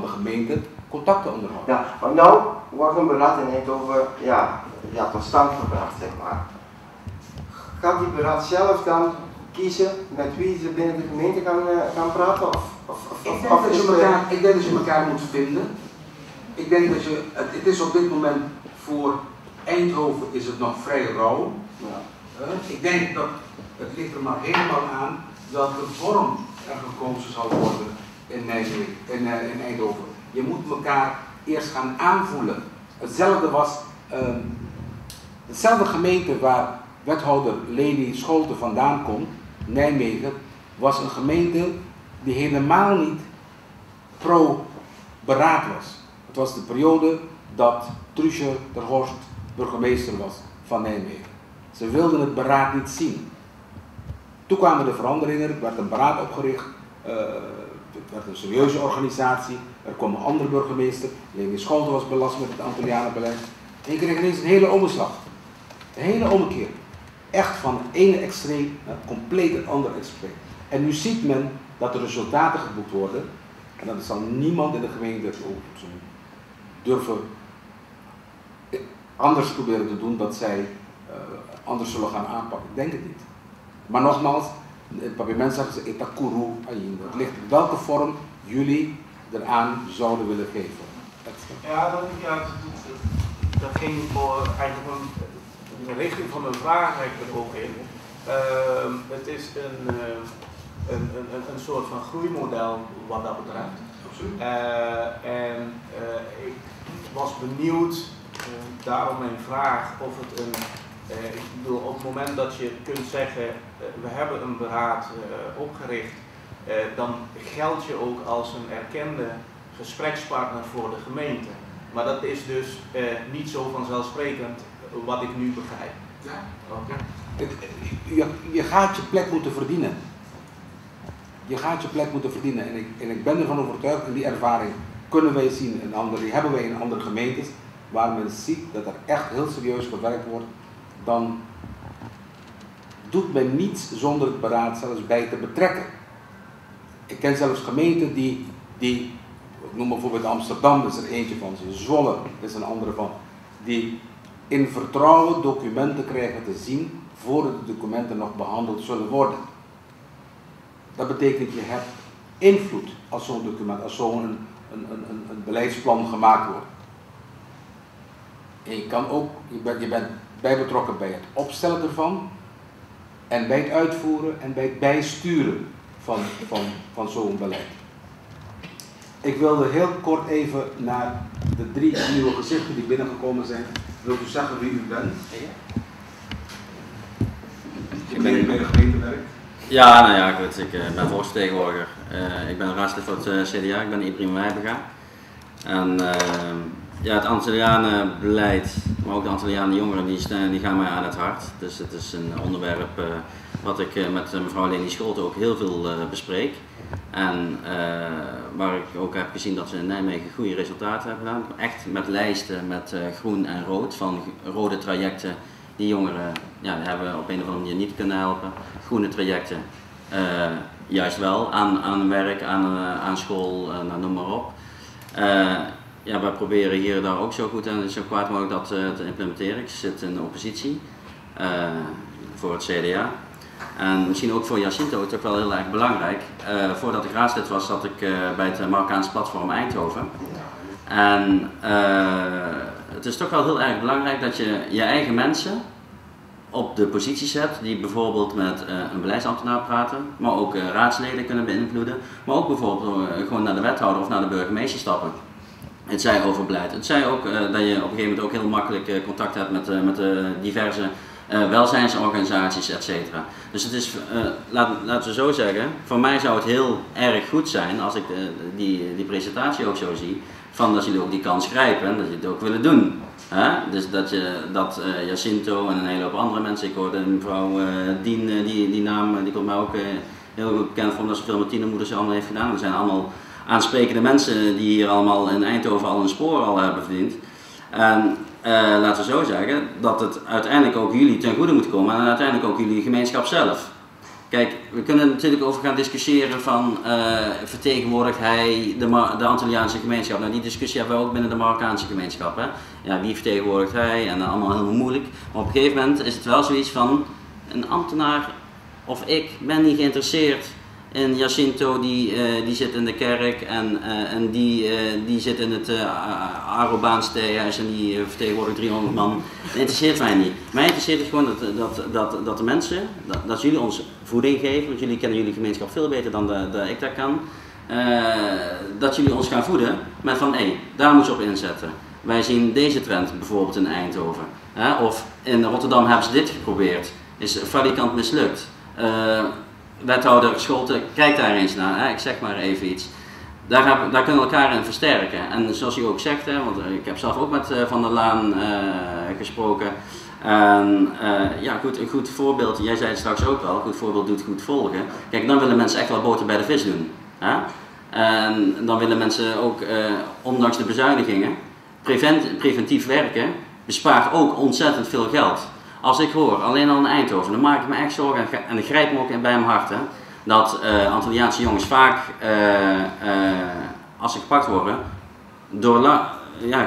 de gemeente contacten onderhoudt. Ja, maar nou wordt een beraad in Eindhoven tot stand gebracht, zeg maar. Gaat die beraad zelf dan kiezen met wie ze binnen de gemeente gaan praten? Ik denk dat je elkaar moet vinden. Ik denk dat het is op dit moment voor Eindhoven is het nog vrij rauw. Ja. Ik denk dat het ligt er maar helemaal aan welke vorm er gekozen zal worden in Eindhoven. Je moet elkaar eerst gaan aanvoelen. Hetzelfde was dezelfde gemeente waar wethouder Leni Scholte vandaan komt, Nijmegen, was een gemeente die helemaal niet pro-beraad was. Het was de periode dat Truusje ter Horst burgemeester was van Nijmegen. Ze wilden het beraad niet zien. Toen kwamen de veranderingen, er werd een beraad opgericht, het werd een serieuze organisatie, er kwam een andere burgemeester, Leni Scholte was belast met het Antillianenbeleid. En je kreeg ineens een hele omslag, een hele omkeer. Echt van het ene extreem naar compleet het andere extreem. En nu ziet men dat er resultaten geboekt worden en dat zal niemand in de gemeente durven anders proberen te doen, dat zij anders zullen gaan aanpakken. Ik denk het niet. Maar nogmaals, het parlement zeggen ze etakuru ayin. Het ligt in welke vorm jullie eraan zouden willen geven. Dat ging eigenlijk in de richting van mijn vraag eigenlijk ook in. Het is een soort van groeimodel wat dat betreft. Absoluut. Ik was benieuwd, daarom mijn vraag, of het Ik bedoel, op het moment dat je kunt zeggen, we hebben een beraad opgericht, dan geld je ook als een erkende gesprekspartner voor de gemeente. Maar dat is dus niet zo vanzelfsprekend wat ik nu begrijp. Ja. Okay. Je gaat je plek moeten verdienen. Je gaat je plek moeten verdienen. En ik ben ervan overtuigd, en die ervaring kunnen wij zien in andere, die hebben wij in andere gemeentes, waar men ziet dat er echt heel serieus gewerkt wordt, dan doet men niets zonder het beraad zelfs bij te betrekken. Ik ken zelfs gemeenten die ik noem bijvoorbeeld Amsterdam, dat is er eentje van, Zwolle, dat is een andere van, die in vertrouwen documenten krijgen te zien voordat de documenten nog behandeld zullen worden. Dat betekent je hebt invloed als zo'n document, als zo'n een beleidsplan gemaakt wordt. En je kan ook, je bent bij betrokken bij het opstellen ervan en bij het uitvoeren en bij het bijsturen van zo'n beleid. Ik wilde heel kort even naar de 3 nieuwe gezichten die binnengekomen zijn. Wilt u zeggen wie u bent? Ik ben bij de gemeente werkt. Ja, nou ja, goed, ik ben volksvertegenwoordiger. Ik ben raadslid voor het CDA, ik ben Ibrahim Wijbega. En ja, het Antillianenbeleid, maar ook de Antillianen jongeren, die gaan mij aan het hart. Dus het is een onderwerp wat ik met mevrouw Leni Scholte ook heel veel bespreek. En waar ik ook heb gezien dat ze in Nijmegen goede resultaten hebben gedaan. Echt met lijsten met groen en rood, van rode trajecten die jongeren hebben op een of andere manier niet kunnen helpen. Groene trajecten juist wel, aan werk, aan school, noem maar op. Ja, wij proberen hier daar ook zo goed en zo kwaad mogelijk dat te implementeren. Ik zit in de oppositie voor het CDA. En misschien ook voor Jacinto is het ook wel heel erg belangrijk. Voordat ik raadslid was, zat ik bij het Marokkaanse platform Eindhoven. En het is toch wel heel erg belangrijk dat je je eigen mensen op de positie zet die bijvoorbeeld met een beleidsambtenaar praten, maar ook raadsleden kunnen beïnvloeden, maar ook bijvoorbeeld gewoon naar de wethouder of naar de burgemeester stappen. Het zij over beleid. Het zij ook dat je op een gegeven moment ook heel makkelijk contact hebt met diverse welzijnsorganisaties, etc. Dus het is, laten we zo zeggen, voor mij zou het heel erg goed zijn als ik die presentatie ook zo zie, van dat jullie ook die kans grijpen en dat jullie het ook willen doen. Dus dat Jacinto en een hele hoop andere mensen, ik hoorde mevrouw Dien, die naam, die komt mij ook heel goed bekend van, omdat ze veel met tienermoeders allemaal heeft gedaan. Er zijn allemaal aansprekende mensen die hier allemaal in Eindhoven al een spoor al hebben verdiend. En laten we zo zeggen, dat het uiteindelijk ook jullie ten goede moet komen en uiteindelijk ook jullie gemeenschap zelf. Kijk, we kunnen er natuurlijk over gaan discussiëren van vertegenwoordigt hij de Antilliaanse gemeenschap. Nou, die discussie hebben we ook binnen de Marokkaanse gemeenschap. Hè? Ja, wie vertegenwoordigt hij en allemaal heel moeilijk. Maar op een gegeven moment is het wel zoiets van een ambtenaar of ik ben niet geïnteresseerd in Jacinto, die zit in de kerk en die zit in het Arobaans theehuis en die vertegenwoordigt 300 man. Dat interesseert mij niet. Mij interesseert het gewoon dat de mensen, dat jullie ons voeding geven, want jullie kennen jullie gemeenschap veel beter dan dat ik dat kan. Dat jullie ons gaan voeden met van daar moeten we op inzetten. Wij zien deze trend bijvoorbeeld in Eindhoven. Of in Rotterdam hebben ze dit geprobeerd. Is valikant mislukt. Wethouder Scholte, kijk daar eens naar, ik zeg maar even iets. Daar kunnen we elkaar in versterken. En zoals u ook zegt, want ik heb zelf ook met Van der Laan gesproken. En ja, goed, een goed voorbeeld, jij zei het straks ook al, een goed voorbeeld doet goed volgen. Kijk, dan willen mensen echt wel boter bij de vis doen. En dan willen mensen ook, ondanks de bezuinigingen, preventief werken bespaart ook ontzettend veel geld. Als ik hoor, alleen al in Eindhoven, dan maak ik me echt zorgen en ik grijp me ook bij mijn hart, dat Antilliaanse jongens vaak, als ze gepakt worden,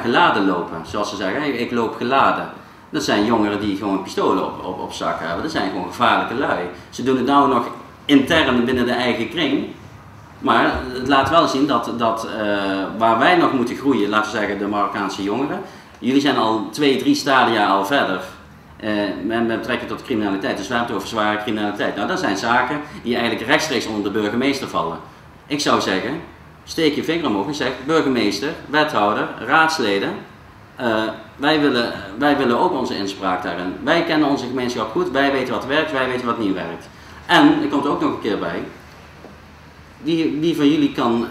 geladen lopen. Zoals ze zeggen, ik loop geladen. Dat zijn jongeren die gewoon pistolen op zak hebben. Dat zijn gewoon gevaarlijke lui. Ze doen het nou nog intern binnen de eigen kring. Maar het laat wel zien dat waar wij nog moeten groeien, laten we zeggen de Marokkaanse jongeren. Jullie zijn al 2-3 stadia al verder. Met betrekking tot criminaliteit. Dus we hebben het over zware criminaliteit. Nou, dat zijn zaken die eigenlijk rechtstreeks onder de burgemeester vallen. Ik zou zeggen, steek je vinger omhoog en zeg burgemeester, wethouder, raadsleden. wij willen ook onze inspraak daarin. Wij kennen onze gemeenschap goed, wij weten wat werkt, wij weten wat niet werkt. En, er komt ook nog een keer bij, wie van jullie kan,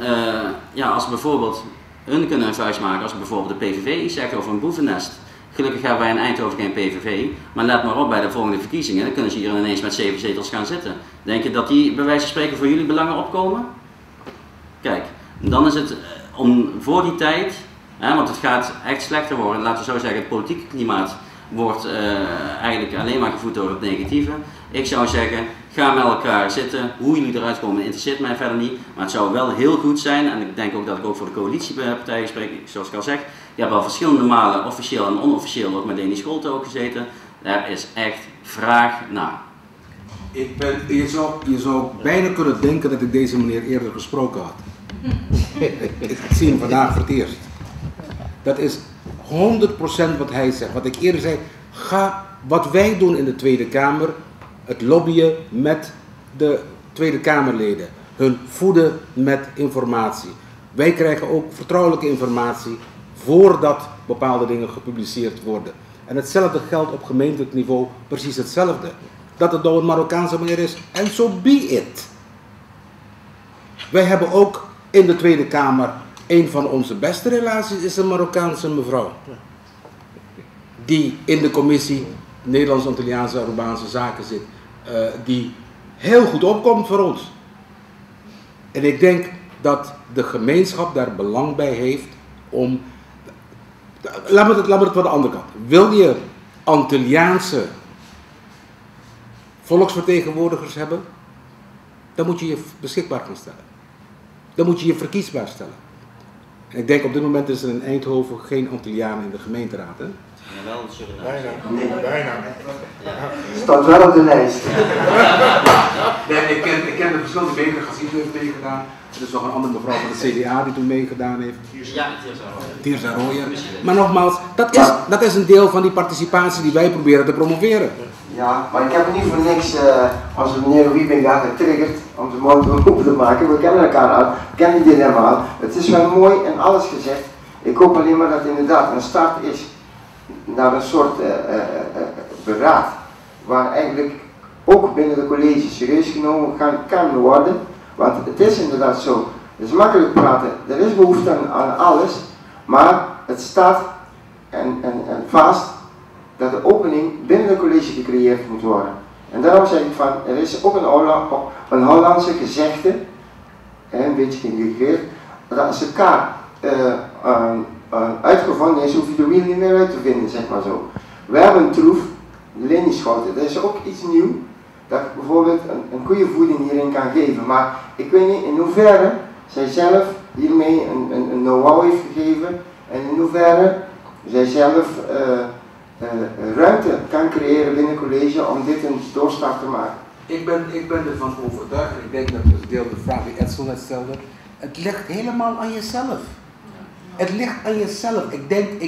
als bijvoorbeeld, hun kunnen een vuist maken als bijvoorbeeld de PVV iets zegt over een boevennest. Gelukkig hebben wij in Eindhoven geen PVV, maar let maar op bij de volgende verkiezingen, dan kunnen ze hier ineens met 7 zetels gaan zitten. Denk je dat die bij wijze van spreken voor jullie belangen opkomen? Kijk, dan is het voor die tijd, want het gaat echt slechter worden, laten we zo zeggen, het politieke klimaat wordt eigenlijk alleen maar gevoed door het negatieve. Ik zou zeggen, ga met elkaar zitten, hoe jullie eruit komen interesseert mij verder niet, maar het zou wel heel goed zijn, en ik denk ook dat ik ook voor de coalitiepartijen spreek, zoals ik al zeg, je hebt al verschillende malen officieel en onofficieel ook met Deni Scholte ook gezeten, daar is echt vraag naar. Je zou bijna kunnen denken dat ik deze meneer eerder gesproken had. Ik zie hem vandaag voor het eerst. Dat is 100% wat hij zegt. Wat ik eerder zei, wat wij doen in de Tweede Kamer, het lobbyen met de Tweede Kamerleden, hun voeden met informatie. Wij krijgen ook vertrouwelijke informatie voordat bepaalde dingen gepubliceerd worden. En hetzelfde geldt op gemeentelijk niveau, precies hetzelfde. Dat het nou een Marokkaanse meneer is, en so be it. Wij hebben ook in de Tweede Kamer, een van onze beste relaties is een Marokkaanse mevrouw. Die in de commissie Nederlands-Antilliaanse Arubaanse Zaken zit. Die heel goed opkomt voor ons. En ik denk dat de gemeenschap daar belang bij heeft om... Laat me het van de andere kant. Wil je Antilliaanse volksvertegenwoordigers hebben, dan moet je je beschikbaar gaan stellen. Dan moet je je verkiesbaar stellen. En ik denk op dit moment is er in Eindhoven geen Antillianen in de gemeenteraad. Hè? Ja, wel een Surinaam. Bijna. Staat wel op de lijst. Nee, ik ken de verschillende bekers die heeft meegedaan. Er is nog een andere mevrouw van de CDA die toen meegedaan heeft. Ja, Tirza Rooyer. Maar nogmaals, dat is een deel van die participatie die wij proberen te promoveren. Ja, maar ik heb niet voor niks als meneer Wiebinga getriggerd om zijn mond open te maken. We kennen elkaar al, we kennen dit helemaal. Het is wel mooi en alles gezegd. Ik hoop alleen maar dat het inderdaad een start is naar een soort beraad, waar eigenlijk ook binnen de college serieus genomen kan worden. Want het is inderdaad zo, het is makkelijk praten, er is behoefte aan alles, maar het staat en vast dat de opening binnen de college gecreëerd moet worden. En daarom zeg ik van, er is ook een Hollandse gezegde, een beetje geïntegreerd, dat als een kaart uitgevonden is, hoef je de wiel niet meer uit te vinden, zeg maar zo. We hebben een troef, de Leni Scholte, dat is ook iets nieuws, dat ik bijvoorbeeld een goede voeding hierin kan geven. Maar ik weet niet in hoeverre zij zelf hiermee een know-how heeft gegeven en in hoeverre zij zelf ruimte kan creëren binnen het college om dit een doorstart te maken. Ik ben ervan overtuigd, ik denk dat het deel de vraag die Edsel net stelde, het ligt helemaal aan jezelf. Het ligt aan jezelf. Ik denk,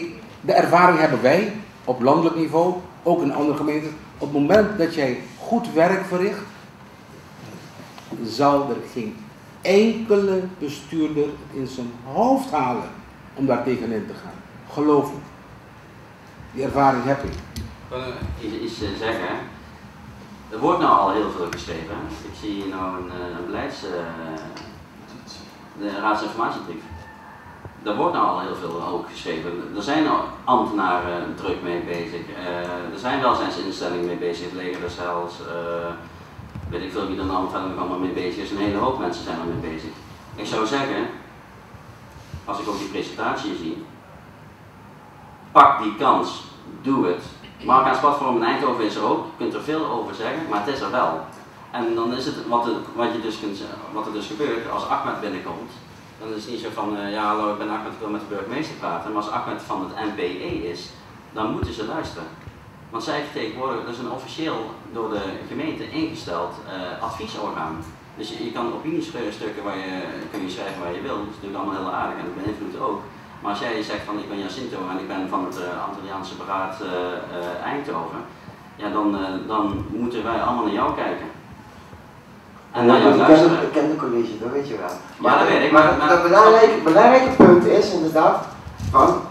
de ervaring hebben wij op landelijk niveau, ook in andere gemeenten. Op het moment dat jij goed werk verricht, zal er geen enkele bestuurder in zijn hoofd halen om daar tegenin te gaan. Geloof me. Die ervaring heb ik. Iets zeggen. Er wordt nou al heel veel geschreven. Ik zie hier nou een beleids... de raadsinformatiebrief. Daar wordt nou al heel veel ook geschreven. Er zijn al ambtenaren druk mee bezig. Er zijn welzijnsinstellingen mee bezig. Het leger er zelfs. Weet ik veel wie er nou verder nog allemaal mee bezig is. Een hele hoop mensen zijn er mee bezig. Ik zou zeggen, als ik ook die presentatie zie, pak die kans. Doe het. Marokkaans platform in Eindhoven is er ook. Je kunt er veel over zeggen, maar het is er wel. En dan is het wat er dus gebeurt als Ahmed binnenkomt. Dan is het niet zo van, ja hallo, ik ben Ahmed, ik wil met de burgemeester praten. Maar als Ahmed van het NPE is, dan moeten ze luisteren. Want zij vertegenwoordigen, dat is een officieel door de gemeente ingesteld adviesorgaan. Dus je kan opiniestukken kun je schrijven waar je wil, dat is natuurlijk allemaal heel aardig en dat beïnvloedt ook. Maar als jij zegt van ik ben Jacinto en ik ben van het Antilliaanse Beraad Eindhoven, ja, dan moeten wij allemaal naar jou kijken. En naar jou luisteren. Ik ken de college, dat weet je wel. Maar, ja, dat weet ik. Maar het belangrijke punt is inderdaad van,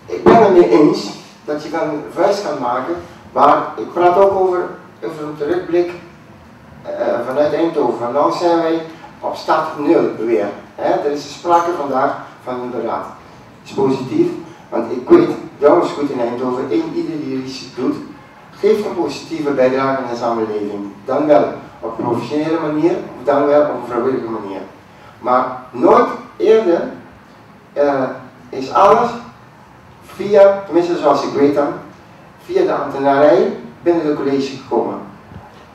ik ben het mee eens dat je dan een vuist kan maken, maar ik praat ook over een terugblik vanuit Eindhoven. Nou zijn wij op start 0 weer. Er is sprake vandaag van een beraad. Dat is positief, want ik weet, trouwens goed in Eindhoven, ieder die iets doet, geeft een positieve bijdrage aan de samenleving. Dan wel op een professionele manier, of dan wel op een vrijwillige manier. Maar nooit eerder is alles via, tenminste zoals ik weet dan, via de ambtenarij binnen de college gekomen.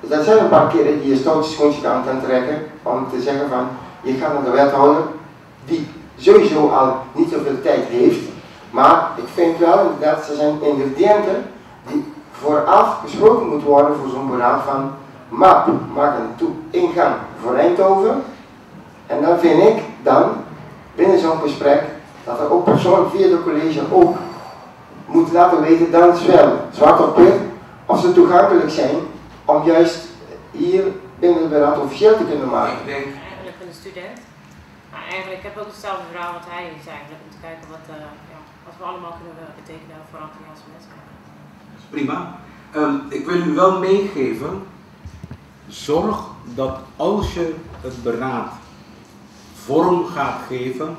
Dus dat zijn een paar keren die je stoute schoentje aan kan trekken om te zeggen van, je gaat naar de wethouder die sowieso al niet zoveel tijd heeft, maar ik vind wel dat ze zijn ingrediënten die vooraf gesproken moeten worden voor zo'n beraad van MAP, maak een ingang voor Eindhoven. En dan vind ik dan binnen zo'n gesprek dat er ook persoon via de college ook moet laten weten, dan is wel zwart op wit, of ze toegankelijk zijn om juist hier binnen de beraad officieel te kunnen maken. Eigenlijk een student. Maar eigenlijk heb ik ook hetzelfde verhaal wat hij heeft eigenlijk, om te kijken wat we allemaal kunnen betekenen voor Antilliaanse mensen. Prima. Ik wil u wel meegeven, zorg dat als je het beraad vorm gaat geven,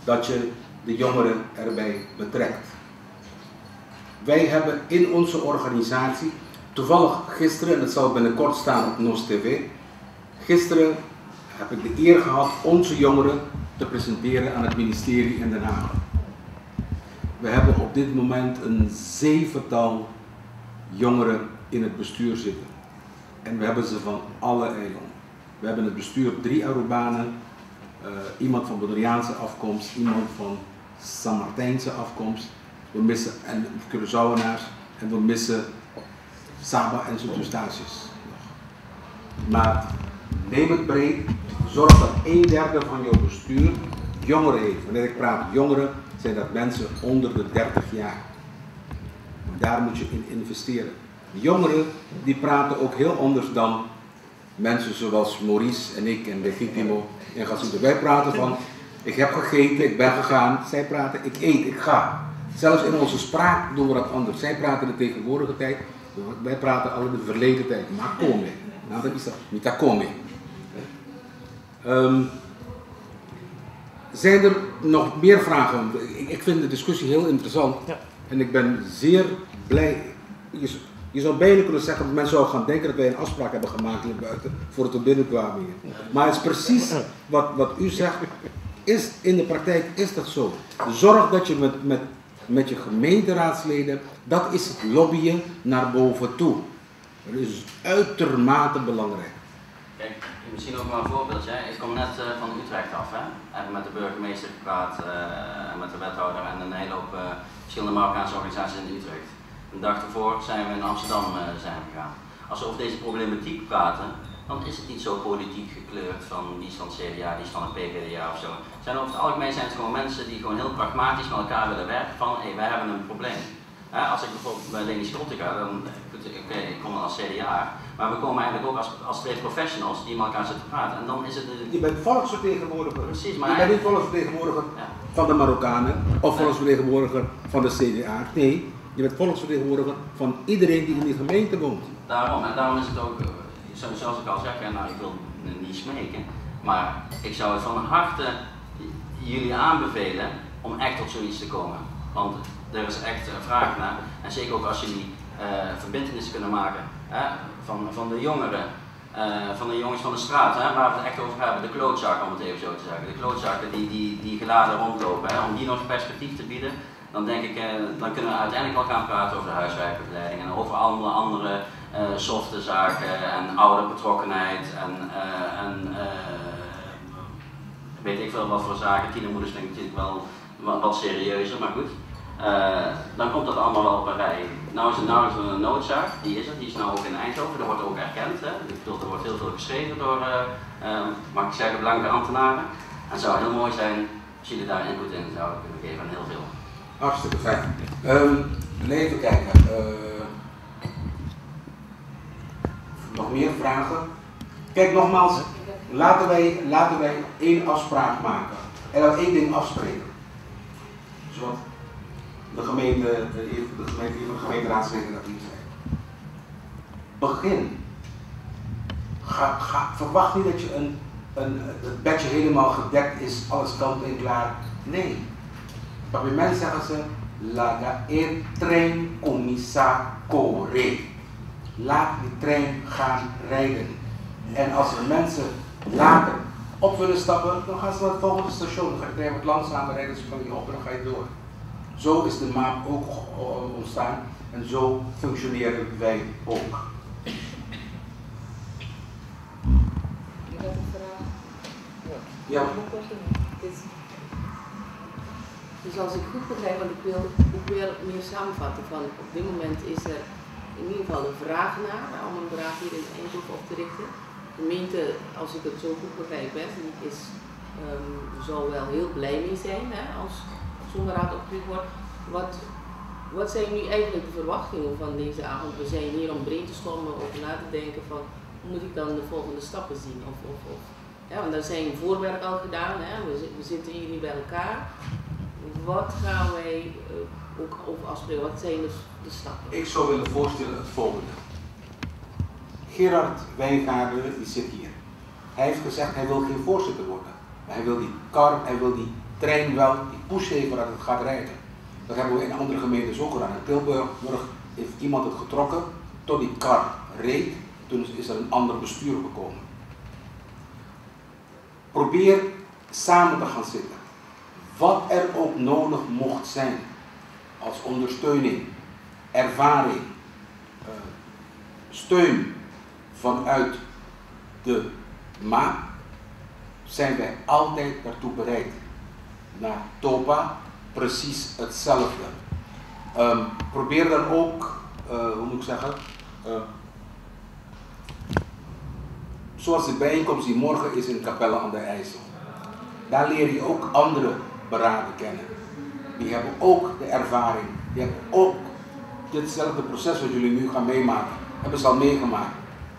dat je de jongeren erbij betrekt. Wij hebben in onze organisatie, toevallig gisteren, en dat zal binnenkort staan op NOS TV, gisteren heb ik de eer gehad onze jongeren te presenteren aan het ministerie in Den Haag. We hebben op dit moment een 7-tal jongeren in het bestuur zitten. En we hebben ze van alle eilanden. We hebben in het bestuur 3 Arubanen, iemand van Bodriaanse afkomst, iemand van San Martijnse afkomst. We missen Curaçaoënaars en we missen Saba en Sint-Eustatius. Maar neem het breed, zorg dat 1/3 van jouw bestuur jongeren heeft. Wanneer ik praat jongeren, zijn dat mensen onder de 30 jaar. Daar moet je in investeren. De jongeren die praten ook heel anders dan mensen zoals Maurice en ik en Legitimo en Gassude. Wij praten van, ik heb gegeten, ik ben gegaan. Zij praten, ik eet, ik ga. Zelfs in onze spraak doen we dat anders. Zij praten de tegenwoordige tijd, wij praten al in de verleden tijd. Maar kom mee. Nou, dat is dat. Niet kom mee. Zijn er nog meer vragen? Ik vind de discussie heel interessant. Ja. En ik ben zeer blij. Je zou bijna kunnen zeggen dat mensen zouden gaan denken dat wij een afspraak hebben gemaakt hier buiten voordat we binnenkwamen hier. Maar het is precies wat u zegt. In de praktijk is dat zo. Zorg dat je met je gemeenteraadsleden, dat is het lobbyen naar boven toe. Dat is uitermate belangrijk. Kijk, misschien ook maar een voorbeeldje. Ik kom net van Utrecht af. Hè. We hebben met de burgemeester gepraat, met de wethouder en een hele hoop verschillende Marokkaanse organisaties in Utrecht. Een dag ervoor zijn we in Amsterdam gegaan. Als we over deze problematiek praten, dan is het niet zo politiek gekleurd van die is van het CDA, die is van het PvdA of zo. Over het algemeen zijn het gewoon mensen die gewoon heel pragmatisch met elkaar willen werken van hey, wij hebben een probleem. Als ik bijvoorbeeld bij Leni Schotten ga, dan ik kom dan als CDA, maar we komen eigenlijk ook als 2 professionals die met elkaar zitten praten. En dan is het Je bent volksvertegenwoordiger. Precies, maar je bent niet volksvertegenwoordiger van de Marokkanen of volksvertegenwoordiger van de CDA. Nee, je bent volksvertegenwoordiger van iedereen die in die gemeente woont. Daarom is het ook, zoals ik al zeg, nou ik wil niet smeken, maar ik zou het van harte jullie aanbevelen om echt tot zoiets te komen. Want er is echt vraag naar. En zeker ook als jullie verbintenissen kunnen maken van de jongeren, van de jongens van de straat, waar we het echt over hebben, de klootzakken om het even zo te zeggen. De klootzakken die geladen rondlopen, om die nog perspectief te bieden. Dan denk ik, dan kunnen we uiteindelijk wel gaan praten over de huiswerkbegeleiding en over andere softe zaken en ouderbetrokkenheid en weet ik veel wat voor zaken. Tienermoeders denk ik natuurlijk wel wat serieuzer, maar goed. Dan komt dat allemaal wel op een rij. Nou is er een noodzaak, die is nou ook in Eindhoven, dat wordt ook erkend. Hè. Ik bedoel, er wordt heel veel geschreven door, mag ik zeggen, belangrijke ambtenaren. En het zou heel mooi zijn als jullie daar input in zouden kunnen geven en heel veel. Hartstikke fijn. Even kijken. Nog meer vragen? Kijk, nogmaals, laten wij 1 afspraak maken. En dan 1 ding afspreken. Zowat? de gemeenteraadsleden dat niet zijn. Begin. Verwacht niet dat je het bedje helemaal gedekt is, alles kant en klaar. Nee. Maar bij mij zeggen ze, laat de trein commissa corre. Laat die trein gaan rijden. En als er mensen later op willen stappen, dan gaan ze naar het volgende station. Dan gaat de trein wat langzamer rijden, dus kan je op en dan ga je door. Zo is de MAAP ook ontstaan en zo functioneren wij ook. Ik heb een vraag. Ja. Dus als ik goed begrijp, want ik wil meer samenvatten van op dit moment is er in ieder geval een vraag naar om een braak hier in Eindhoven op te richten. De gemeente, als ik het zo goed begrijp, zal wel heel blij mee zijn als zo'n raad opgericht wordt. Wat zijn nu eigenlijk de verwachtingen van deze avond? We zijn hier om breed te stormen over na te denken van hoe moet ik dan de volgende stappen zien? Want er zijn voorwerk al gedaan, we zitten hier nu bij elkaar. Wat gaan wij ook over afspreken? Wat zijn de stappen? Ik zou willen voorstellen het volgende. Gerard Wijngaarden die zit hier. Hij heeft gezegd hij wil geen voorzitter worden. Maar hij wil die trein wel, die push geven dat het gaat rijden. Dat hebben we in andere gemeentes ook gedaan. In Tilburg heeft iemand het getrokken tot die kar reed. Toen is er een ander bestuur gekomen. Probeer samen te gaan zitten. Wat er ook nodig mocht zijn als ondersteuning, ervaring, steun vanuit de MAAP, zijn wij altijd daartoe bereid. Naar TOPA precies hetzelfde. Probeer dan ook, hoe moet ik zeggen, zoals de bijeenkomst die morgen is in Capelle aan de IJssel. Daar leer je ook andere beraden kennen. Die hebben ook de ervaring, die hebben ook ditzelfde proces wat jullie nu gaan meemaken, hebben ze al meegemaakt.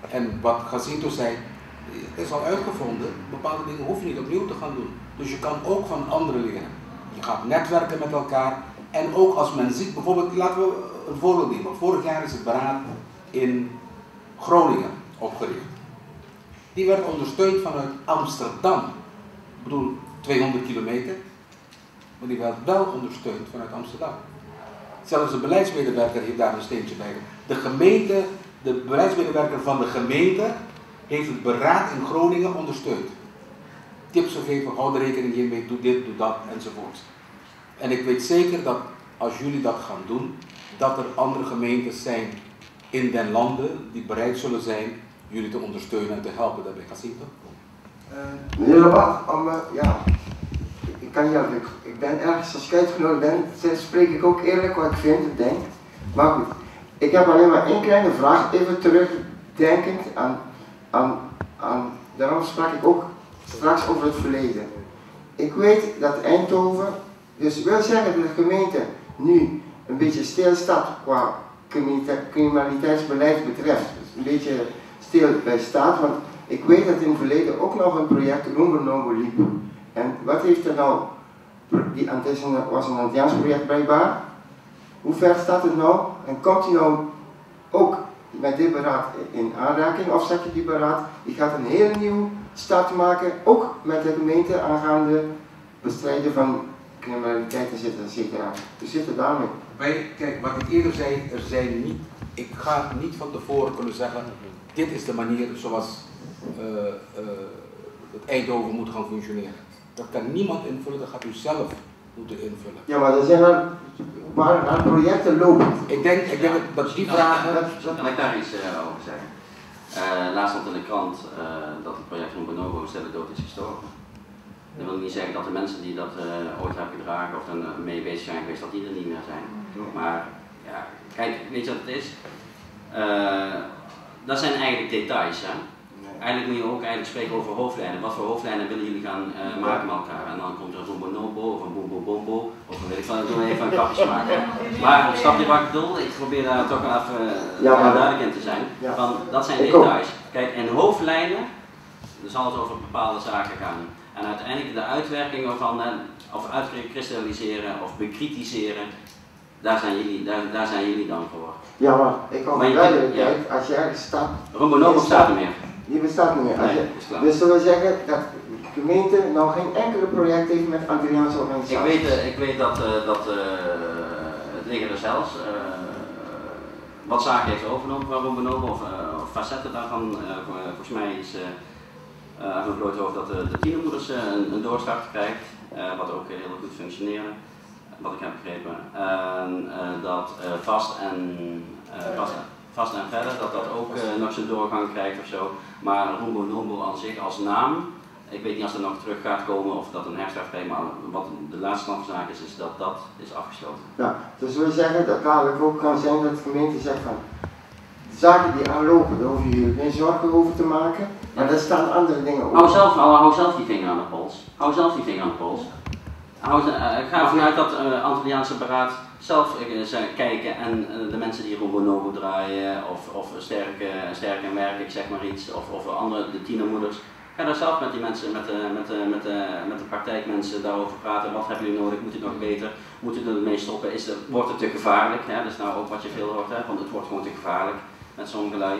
En wat Jacinto zei, het is al uitgevonden, bepaalde dingen hoef je niet opnieuw te gaan doen. Dus je kan ook van anderen leren. Je gaat netwerken met elkaar en ook als men ziet, bijvoorbeeld, laten we een voorbeeld nemen. Vorig jaar is het beraad in Groningen opgericht. Die werd ondersteund vanuit Amsterdam. Ik bedoel 200 kilometer, maar die werd wel ondersteund vanuit Amsterdam. Zelfs de beleidsmedewerker heeft daar een steentje bij. De beleidsmedewerker van de gemeente heeft het beraad in Groningen ondersteund. Tips gegeven, hou er rekening hiermee, doe dit, doe dat, enzovoort. En ik weet zeker dat als jullie dat gaan doen, dat er andere gemeentes zijn in den landen die bereid zullen zijn jullie te ondersteunen en te helpen daarbij. Jacinto? Meneer Labat, ik kan niet anders. Ik ben ergens als ik uitgenodigd ben, spreek ik ook eerlijk wat ik vind en denk. Maar goed, ik heb alleen maar één kleine vraag, even terugdenkend daarom sprak ik ook straks over het verleden. Ik weet dat Eindhoven, dus wil zeggen dat de gemeente nu een beetje stilstaat qua criminaliteitsbeleid betreft. Dus een beetje stil bij staat, want ik weet dat in het verleden ook nog een project Rumbo liep. En wat heeft er nou, was een Antilliaans project blijkbaar. Hoe ver staat het nou? En komt hij nou ook met dit beraad in aanraking? Of zeg je die beraad, die gaat een hele nieuwe start maken, ook met de gemeente aangaande bestrijden van criminaliteit en cetera. Dus zit er daarmee. Kijk, wat ik eerder zei, ik ga niet van tevoren kunnen zeggen, dit is de manier zoals het Eindhoven moet gaan functioneren. Dat kan niemand invullen, dat gaat u zelf moeten invullen. Ja, maar er zijn waar projecten lopen. Ik denk dat die vragen... Kan ik daar iets over zeggen? Laatst stond in de krant dat het project van Bonobo stellen dood is gestorven. Dat wil niet zeggen dat de mensen die dat ooit hebben gedragen of er mee bezig zijn geweest, dat die er niet meer zijn. Maar ja, kijk, weet je wat het is? Dat zijn eigenlijk details. Hè? Eigenlijk moet je ook spreken over hoofdlijnen. Wat voor hoofdlijnen willen jullie gaan maken met elkaar? En dan komt er zo'n bonobo of een boombo of dan weet ik van, ik doe even een kapjes maken. Maar snap je wat ik bedoel? Ik probeer daar toch even duidelijk in te zijn. Van, dat zijn details. Kijk, en hoofdlijnen, dan zal het over bepaalde zaken gaan. En uiteindelijk de uitwerking ervan, of uitkristalliseren of bekritiseren, daar zijn jullie dan voor. Ja, maar ik kom duidelijkheid, als je ergens staat... Rumbonovo bestaat niet meer. Die bestaat niet meer. Dus zullen we zeggen dat de gemeente nou geen enkele project heeft met Antilliaanse organisaties? Ik weet dat het leger er zelfs wat zaken heeft overgenomen van Rumbonovo of facetten daarvan. Volgens mij is aan het bloot hoofd dat de tienermoeders een doorstart krijgt, wat ook heel goed functioneerde, wat ik heb begrepen. En dat vast en verder, dat ook nog zijn doorgang krijgt of zo. Maar Rumbonovo aan zich als naam, ik weet niet als dat nog terug gaat komen of dat een herstart krijgt, maar wat de laatste stand van zaken is dat dat is afgesloten. Ja, dus we zeggen dat dadelijk ook kan zijn dat de gemeente zegt van de zaken die aanlopen, daar hoef je hier geen zorgen over te maken, maar daar staan andere dingen over. Hou zelf die vinger aan de pols. Ik ga ervan uit dat Antilliaanse Beraad zelf kijken en de mensen die Rumbonovo draaien of sterk en werk, ik zeg maar iets, of andere, de tienermoeders. Ga daar zelf met die mensen, met de praktijkmensen daarover praten. Wat hebben jullie nodig? Moet het nog beter? Moet het ermee stoppen? Wordt het te gevaarlijk? Hè? Dat is nou ook wat je veel hoort, hè? Want het wordt gewoon te gevaarlijk met zo'n geluid.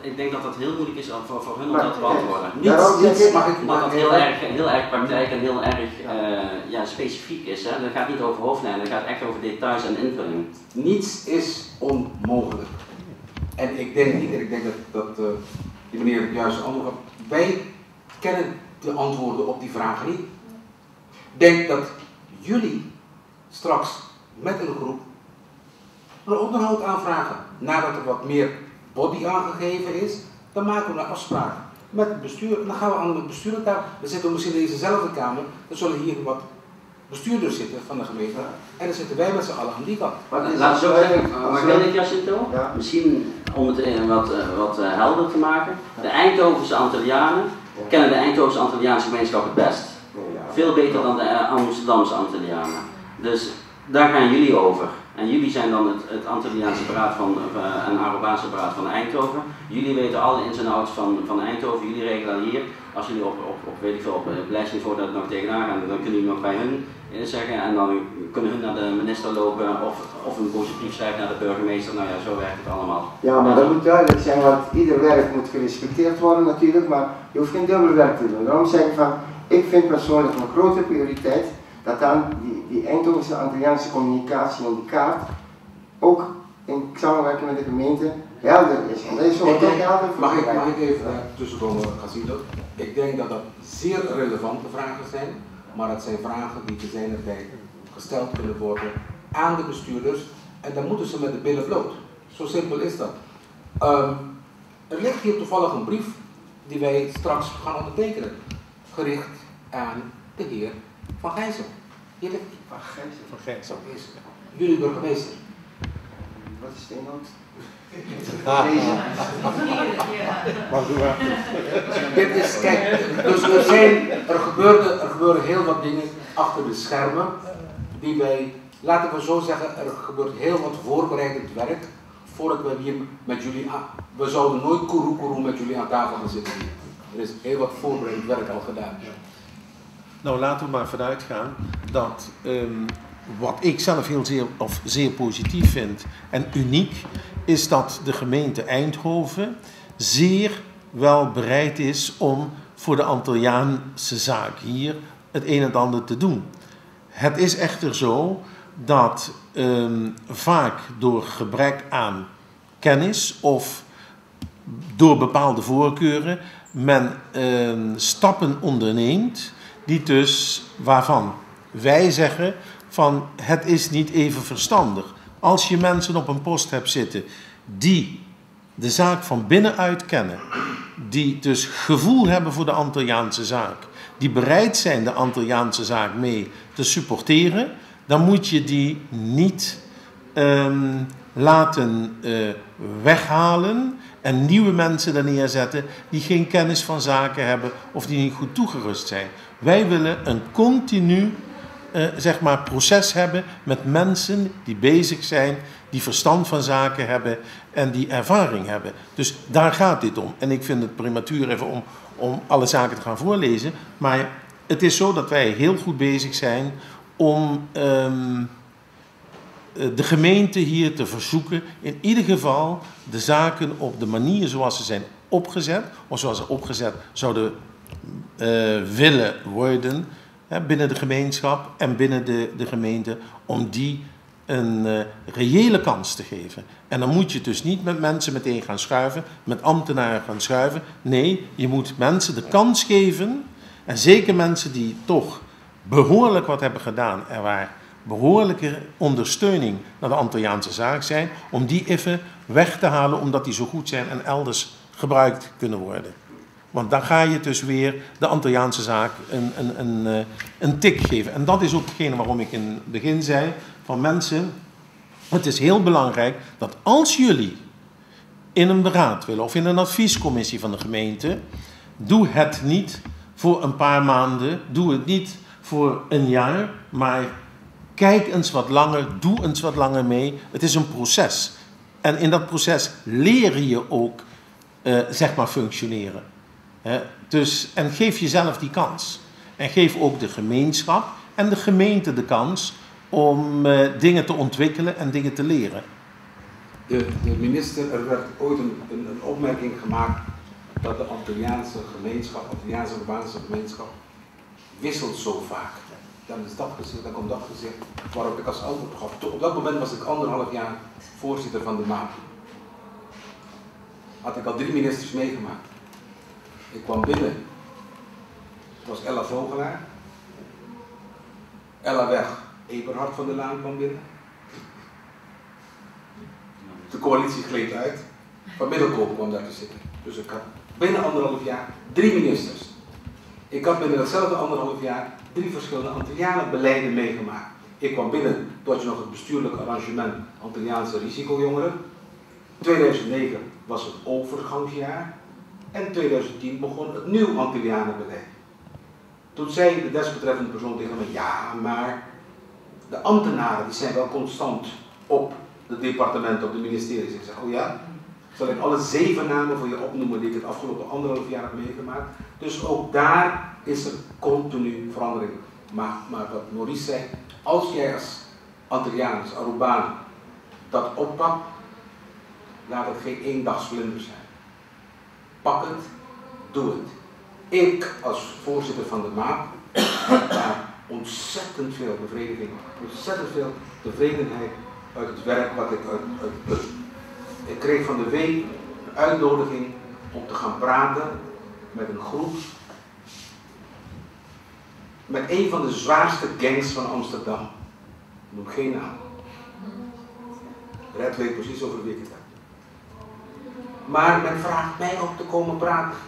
Ik denk dat dat heel moeilijk is voor hun om dat te beantwoorden. Omdat dat heel erg praktijk en heel erg specifiek is. Hè? Dat gaat niet over hoofdlijnen, dat gaat echt over details en invulling. Niets is onmogelijk. En ik denk dat die meneer het juiste antwoord had. Wij kennen de antwoorden op die vragen niet. Ik denk dat jullie straks met een groep een onderhoud aanvragen. Nadat er wat meer body aangegeven is, dan maken we een afspraak met het bestuur. En dan gaan we aan het bestuur aan tafel. We zitten misschien in dezezelfde kamer. Dan zullen hier wat bestuurders zitten van de gemeente. En dan zitten wij met z'n allen aan die kant. Laat ik zo zeggen, maar wil ik Jacinto? Misschien om het wat helder te maken. De Eindhovense Antillianen kennen de Eindhovense Antilliaanse gemeenschap het best. Veel beter dan de Amsterdamse Antillianen. Dus daar gaan jullie over. En jullie zijn dan het Antilliaanse Beraad en Arubaanse Beraad van Eindhoven. Jullie weten alle ins en outs van Eindhoven. Jullie regelen hier. Als jullie op beleidsniveau dat nog tegenaan gaan, dan kunnen jullie nog bij hun zeggen. En dan kunnen hun naar de minister lopen of een boze brief schrijven naar de burgemeester. Nou ja, zo werkt het allemaal. Ja, maar dat moet duidelijk zijn, want ieder werk moet gerespecteerd worden natuurlijk. Maar je hoeft geen dubbel werk te doen. Daarom zeg ik van, ik vind persoonlijk een grote prioriteit dat dan die Eindhovense Antilliaanse communicatie in die kaart ook in samenwerking met de gemeente helder is. En dat is zo helder. Mag ik even tussenkomen, Jacinto? Ik denk dat dat zeer relevante vragen zijn, maar dat zijn vragen die te zijner tijd gesteld kunnen worden aan de bestuurders en dan moeten ze met de billen bloot. Zo simpel is dat. Er ligt hier toevallig een brief die wij straks gaan ondertekenen, gericht aan de heer Van Gijssel. Hier ligt die. Van Gijssel. Is jullie burgemeester. Wat is de inhoud? Dit is, kijk, dus er gebeuren heel wat dingen achter de schermen die wij, laten we zo zeggen, er gebeurt heel wat voorbereidend werk voordat we hier met jullie we zouden nooit koeroe met jullie aan tafel gaan zitten hier. Er is heel wat voorbereidend werk al gedaan. Nou, laten we maar vanuit gaan dat wat ik zelf zeer positief vind en uniek, is dat de gemeente Eindhoven zeer wel bereid is om voor de Antilliaanse zaak hier het een en ander te doen. Het is echter zo dat vaak door gebrek aan kennis of door bepaalde voorkeuren men stappen onderneemt die dus waarvan wij zeggen van het is niet even verstandig. Als je mensen op een post hebt zitten die de zaak van binnenuit kennen, die dus gevoel hebben voor de Antilliaanse zaak, die bereid zijn de Antilliaanse zaak mee te supporteren, dan moet je die niet laten weghalen en nieuwe mensen er neerzetten die geen kennis van zaken hebben of die niet goed toegerust zijn. Wij willen een continu proces hebben met mensen die bezig zijn, die verstand van zaken hebben en die ervaring hebben. Dus daar gaat dit om. En ik vind het prematuur even om alle zaken te gaan voorlezen. Maar het is zo dat wij heel goed bezig zijn om de gemeente hier te verzoeken in ieder geval de zaken op de manier zoals ze zijn opgezet, of zoals ze opgezet zouden willen worden binnen de gemeenschap en binnen de gemeente, om die een reële kans te geven. En dan moet je dus niet met mensen meteen gaan schuiven, met ambtenaren gaan schuiven. Nee, je moet mensen de kans geven, en zeker mensen die toch behoorlijk wat hebben gedaan en waar behoorlijke ondersteuning naar de Antilliaanse zaak zijn, om die even weg te halen omdat die zo goed zijn en elders gebruikt kunnen worden. Want dan ga je dus weer de Antilliaanse zaak een tik geven. En dat is ook hetgene waarom ik in het begin zei, van mensen, het is heel belangrijk dat als jullie in een beraad willen of in een adviescommissie van de gemeente, doe het niet voor een paar maanden, doe het niet voor een jaar, maar kijk eens wat langer, doe eens wat langer mee. Het is een proces. En in dat proces leer je ook, zeg maar, functioneren. Dus, en geef jezelf die kans. En geef ook de gemeenschap en de gemeente de kans om dingen te ontwikkelen en dingen te leren. De minister, er werd ooit een opmerking gemaakt dat de Antilliaanse gemeenschap, Antilliaanse urbaanse gemeenschap, wisselt zo vaak. Dan is dat gezegd, dan komt dat gezegd, waarop ik als antwoord gaf. Op dat moment was ik 1,5 jaar voorzitter van de MAAP. Had ik al 3 ministers meegemaakt. Ik kwam binnen. Het was Ella Vogelaar. Ella weg. Eberhard van der Laan kwam binnen. De coalitie gleed uit. Van Middelkoop kwam daar te zitten. Dus ik had binnen 1,5 jaar 3 ministers. Ik had binnen datzelfde 1,5 jaar 3 verschillende Antillianen beleiden meegemaakt. Ik kwam binnen, toen had je nog het bestuurlijk arrangement Antilliaanse risicojongeren. 2009 was het overgangsjaar. En 2010 begon het nieuw Antillianenbeleid. Toen zei de desbetreffende persoon tegen me, ja, maar de ambtenaren die zijn wel constant op de departementen, op de ministeries. Ik zeg, oh ja? Zal ik alle 7 namen voor je opnoemen die ik het afgelopen 1,5 jaar heb meegemaakt? Dus ook daar is er continu verandering. Maar wat Maurice zei, als jij als Antilliaan, als Arubaan dat oppakt, laat het geen eendagsvlinder zijn. Pak het, doe het. Ik als voorzitter van de MAAP heb daar ontzettend veel bevrediging, ontzettend veel tevredenheid uit het werk wat ik uit ik kreeg van de week een uitnodiging om te gaan praten met een groep, met een van de zwaarste gangs van Amsterdam. Ik noem geen naam. Red weet precies over wie ik het heb. Maar men vraagt mij om te komen praten.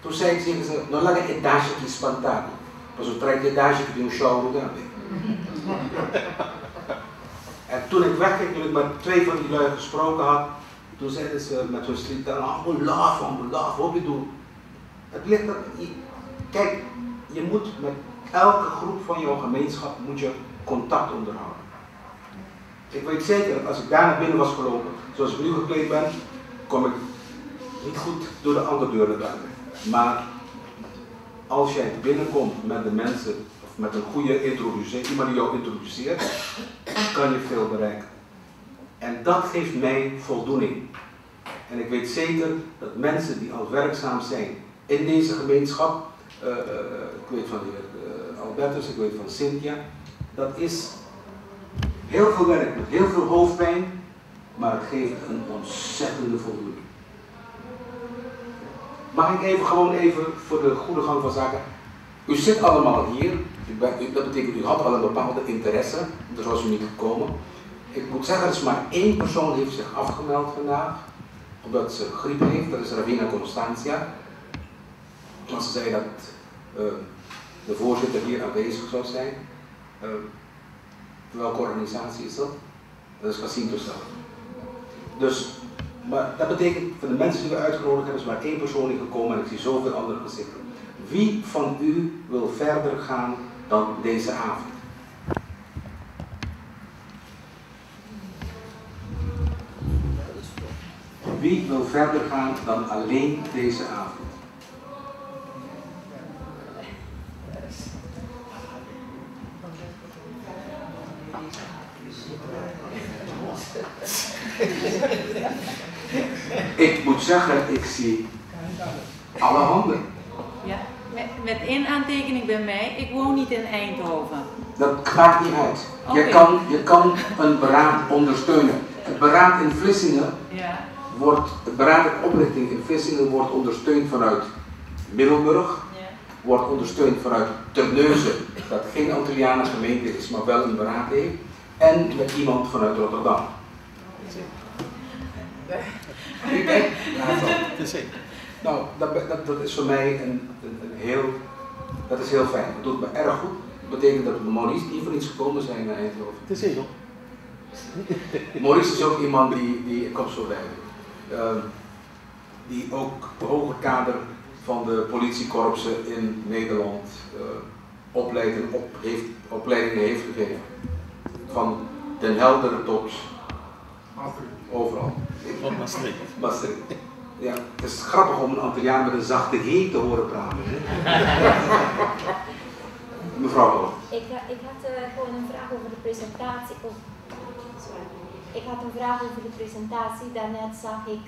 Toen zei ik tegen ze, nou laat ik een daasje spontaan. Pas een treintje daasje die een show daarmee. En toen ik wegging, toen ik met 2 van die lui gesproken had, toen zeiden ze met hun street, love, wat je doet. Het ligt dat, kijk, je moet met elke groep van jouw gemeenschap moet je contact onderhouden. Ik weet zeker dat als ik daar naar binnen was gelopen, zoals ik nu gekleed ben, kom ik niet goed door de andere deur naar buiten. Maar als jij binnenkomt met de mensen, of met een goede introductie, iemand die jou introduceert, kan je veel bereiken. En dat geeft mij voldoening. En ik weet zeker dat mensen die al werkzaam zijn in deze gemeenschap, ik weet van de heer Albertus, ik weet van Cynthia, dat is heel veel werk, met heel veel hoofdpijn, maar het geeft een ontzettende voldoening. Mag ik gewoon even voor de goede gang van zaken, u zit allemaal hier, dat betekent u had al een bepaalde interesse, dus was u niet gekomen. Ik moet zeggen, er is maar 1 persoon heeft zich afgemeld vandaag, omdat ze griep heeft, dat is Ravina Constantia. Want ze zei dat de voorzitter hier aanwezig zou zijn. Welke organisatie is dat? Dat is Jacinto zelf. Dus, maar dat betekent, voor de mensen die we uitgenodigd hebben, is maar 1 persoon die gekomen en ik zie zoveel andere gezichten. Wie van u wil verder gaan dan deze avond? Wie wil verder gaan dan alleen deze avond? Ik moet zeggen, ik zie alle handen. Ja, met één aantekening bij mij, ik woon niet in Eindhoven. Dat maakt niet uit. Okay. Je kan een beraad ondersteunen. Het beraad in Vlissingen het beraad en oprichting in Vlissingen wordt ondersteund vanuit Middelburg, wordt ondersteund vanuit Terneuzen, dat geen Antillianen gemeente is, maar wel een beraad heeft, en met iemand vanuit Rotterdam. Nou, dat is voor mij dat is heel fijn. Dat doet me erg goed. Dat betekent dat we Maurice niet voor iets gekomen zijn naar Eindhoven. Het is zeker. Maurice is ook iemand die ik kom zo bij. Die ook het hoge kader van de politiekorpsen in Nederland opleidingen heeft gegeven. Van Den Helder tot overal. Tot Maastricht. Maastricht. Ja, het is grappig om een Antilliaan met een zachte G te horen praten. Mevrouw. Ik had gewoon een vraag over de presentatie. Ik had een vraag over de presentatie. Daarnet zag ik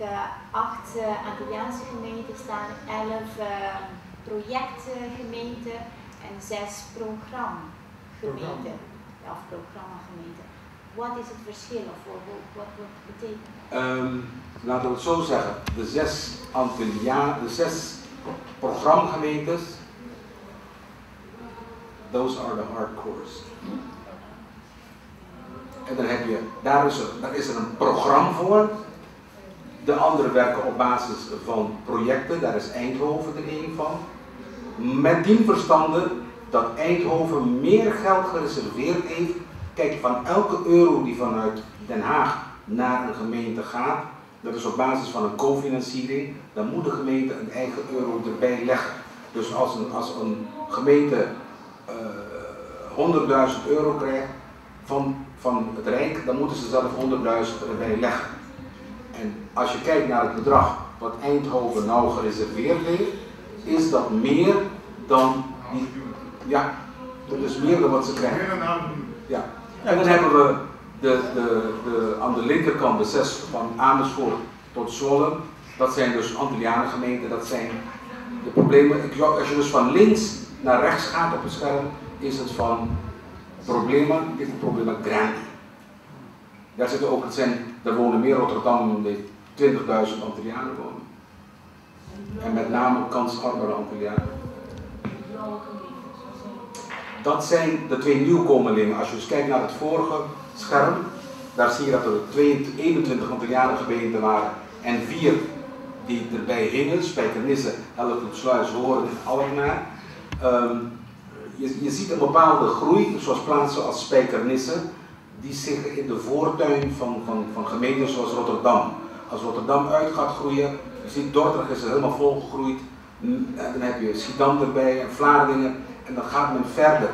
8 Antilliaanse gemeenten staan, 11 projectgemeenten en 6 programgemeenten. Ja, of programmagemeenten. Wat is het verschil of wat betekent? Laten we het zo zeggen. De 6 programgemeentes, those are the hardcores. En dan heb je, daar is er een programma voor. De anderen werken op basis van projecten, daar is Eindhoven er een van. Met dien verstande dat Eindhoven meer geld gereserveerd heeft. Kijk, van elke euro die vanuit Den Haag naar een gemeente gaat, dat is op basis van een cofinanciering, dan moet de gemeente een eigen euro erbij leggen. Dus als een gemeente 100.000 euro krijgt van het Rijk, dan moeten ze zelf 100.000 erbij leggen. En als je kijkt naar het bedrag wat Eindhoven nou gereserveerd heeft, is dat meer dan dat is meer dan wat ze krijgen. Ja. En dan hebben we aan de linkerkant de 6 van Amersfoort tot Zwolle. Dat zijn dus Antillianengemeenten, dat zijn de problemen. Als je dus van links naar rechts gaat op het scherm, is het van problemen grandi. Daar zitten ook, daar wonen meer Rotterdam, 20.000 Antillianen wonen. En met name kansarmere Antillianen. Dat zijn de 2 nieuwkomelingen. Als je dus kijkt naar het vorige scherm, daar zie je dat er 21 Antillianen gemeenten waren en 4 die erbij hingen, Spijkenisse, Hellevoetsluis, Hoorn en Alkmaar. Je ziet een bepaalde groei, zoals plaatsen als Spijkenisse, die zich in de voortuin van gemeenten zoals Rotterdam. Als Rotterdam uit gaat groeien, je ziet Dordrecht is er helemaal volgegroeid, dan heb je Schiedam erbij en Vlaardingen en dan gaat men verder.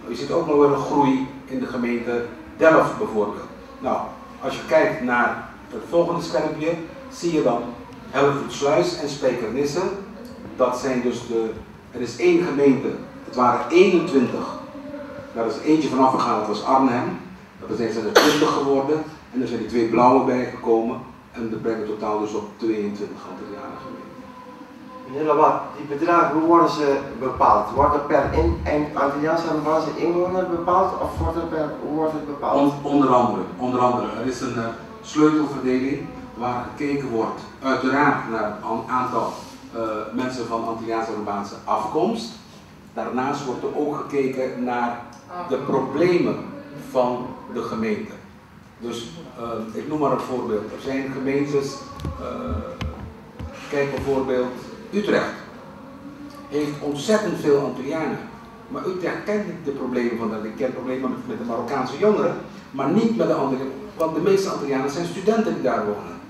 Je ziet ook nog wel een groei in de gemeente Delft bijvoorbeeld. Nou, als je kijkt naar het volgende schermpje, zie je dan Hellevoetsluis en Spijkenisse. Dat zijn dus er is 1 gemeente, het waren 21. Daar is eentje vanaf gegaan, dat was Arnhem. Dat zijn er 20 geworden en er zijn die 2 blauwe bijgekomen. En dat brengt het totaal dus op 22 Antillianen gemeenten. Meneer Labat, die bedragen, hoe worden ze bepaald? Wordt het per Antilliaanse inwoner bepaald of hoe wordt het bepaald? Onder andere. Er is een sleutelverdeling waar gekeken wordt uiteraard naar een aantal mensen van Antilliaans-Arubaanse afkomst. Daarnaast wordt er ook gekeken naar de problemen van de gemeente. Dus ik noem maar een voorbeeld. Er zijn gemeentes, kijk bijvoorbeeld Utrecht, heeft ontzettend veel Antillianen. Maar Utrecht kent niet de problemen van dat. Ik ken problemen met de Marokkaanse jongeren, maar niet met de andere, want de meeste Antillianen zijn studenten die daar wonen.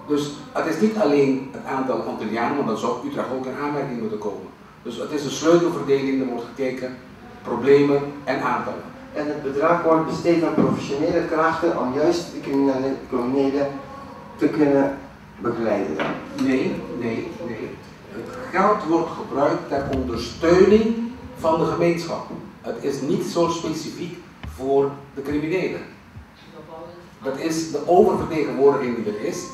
Dus het is niet alleen het aantal Antillianen, want dan zou Utrecht ook in aanmerking moeten komen. Dus het is een sleutelverdeling, er wordt gekeken, problemen en aantallen. En het bedrag wordt besteed aan professionele krachten om juist de criminelen te kunnen begeleiden. Nee. Het geld wordt gebruikt ter ondersteuning van de gemeenschap. Het is niet zo specifiek voor de criminelen. Dat is de oververtegenwoordiging die er is.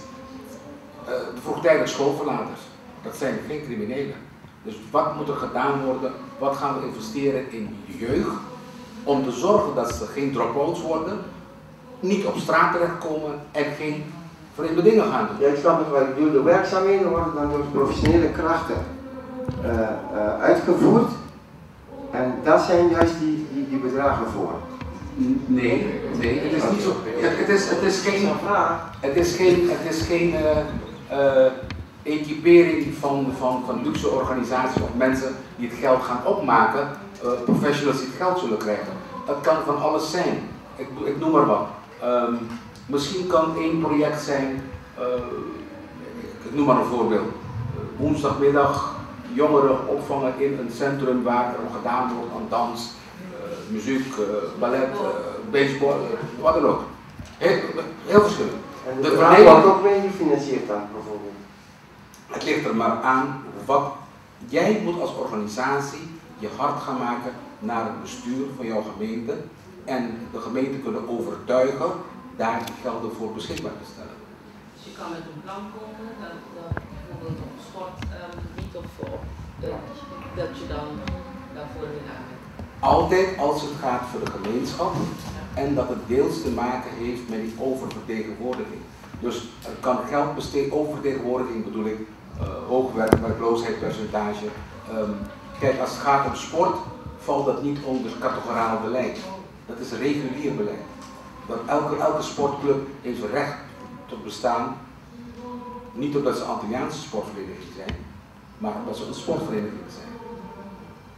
vroegtijdig schoolverlaters. Dat zijn geen criminelen. Dus wat moet er gedaan worden? Wat gaan we investeren in jeugd? Om te zorgen dat ze geen drop-outs worden, niet op straat terechtkomen en geen vreemde dingen gaan doen. Ja, ik snap het wel. Ik bedoel, de werkzaamheden worden dan door professionele krachten uitgevoerd. En dat zijn juist die bedragen voor. Nee, het is niet zo. Het is geen equipering van luxe organisaties of mensen die het geld gaan opmaken, professionals die het geld zullen krijgen. Het kan van alles zijn. Ik noem maar wat. Misschien kan één project zijn, ik noem maar een voorbeeld. Woensdagmiddag jongeren opvangen in een centrum waar er gedaan wordt aan dans, muziek, ballet, baseball, wat dan ook. Heel verschillend. En de vraag wordt ook mee gefinancierd dan bijvoorbeeld? Het ligt er maar aan wat jij moet als organisatie je hart gaan maken naar het bestuur van jouw gemeente en de gemeente kunnen overtuigen daar die gelden voor beschikbaar te stellen. Dus je kan met een plan komen dat bijvoorbeeld op sportgebied of dat je dan daarvoor wil aanwerken. Altijd als het gaat voor de gemeenschap en dat het deels te maken heeft met die oververtegenwoordiging. Dus er kan geld besteed, oververtegenwoordiging bedoel ik, hoog werkloosheidspercentage. Kijk, als het gaat om sport, valt dat niet onder categoraal beleid. Dat is regulier beleid. Dat elke sportclub heeft recht tot bestaan. Niet omdat ze Antilliaanse sportvereniging zijn, maar omdat ze een sportvereniging zijn.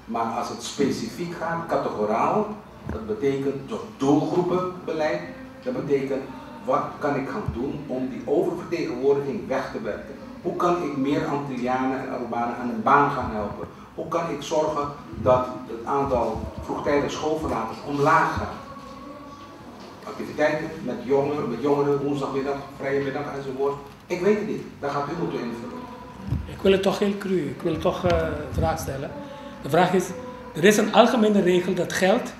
Maar als het specifiek gaat, categoraal, dat betekent door doelgroepenbeleid, dat betekent wat kan ik gaan doen om die oververtegenwoordiging weg te werken. Hoe kan ik meer Antillianen en Arubanen aan een baan gaan helpen? Hoe kan ik zorgen dat het aantal vroegtijdig schoolverlaters omlaag gaat? Activiteiten met jongeren, woensdagmiddag, vrije middag enzovoort. Ik weet het niet, dat gaat u moeten invullen. Ik wil het toch heel cru, ik wil toch een vraag stellen. De vraag is, er is een algemene regel dat geldt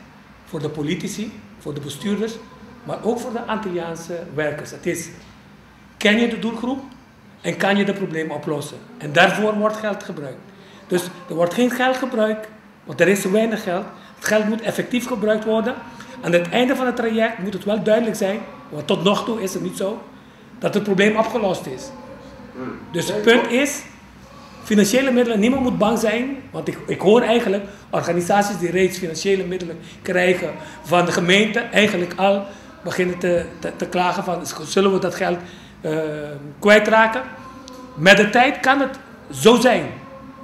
voor de politici, voor de bestuurders, maar ook voor de Antilliaanse werkers. Het is, ken je de doelgroep en kan je de problemen oplossen? En daarvoor wordt geld gebruikt. Dus er wordt geen geld gebruikt, want er is te weinig geld. Het geld moet effectief gebruikt worden. Aan het einde van het traject moet het wel duidelijk zijn, want tot nog toe is het niet zo, dat het probleem opgelost is. Dus het punt is, financiële middelen, niemand moet bang zijn, want ik hoor eigenlijk organisaties die reeds financiële middelen krijgen van de gemeente, eigenlijk al beginnen te klagen van, zullen we dat geld kwijtraken? Met de tijd kan het zo zijn.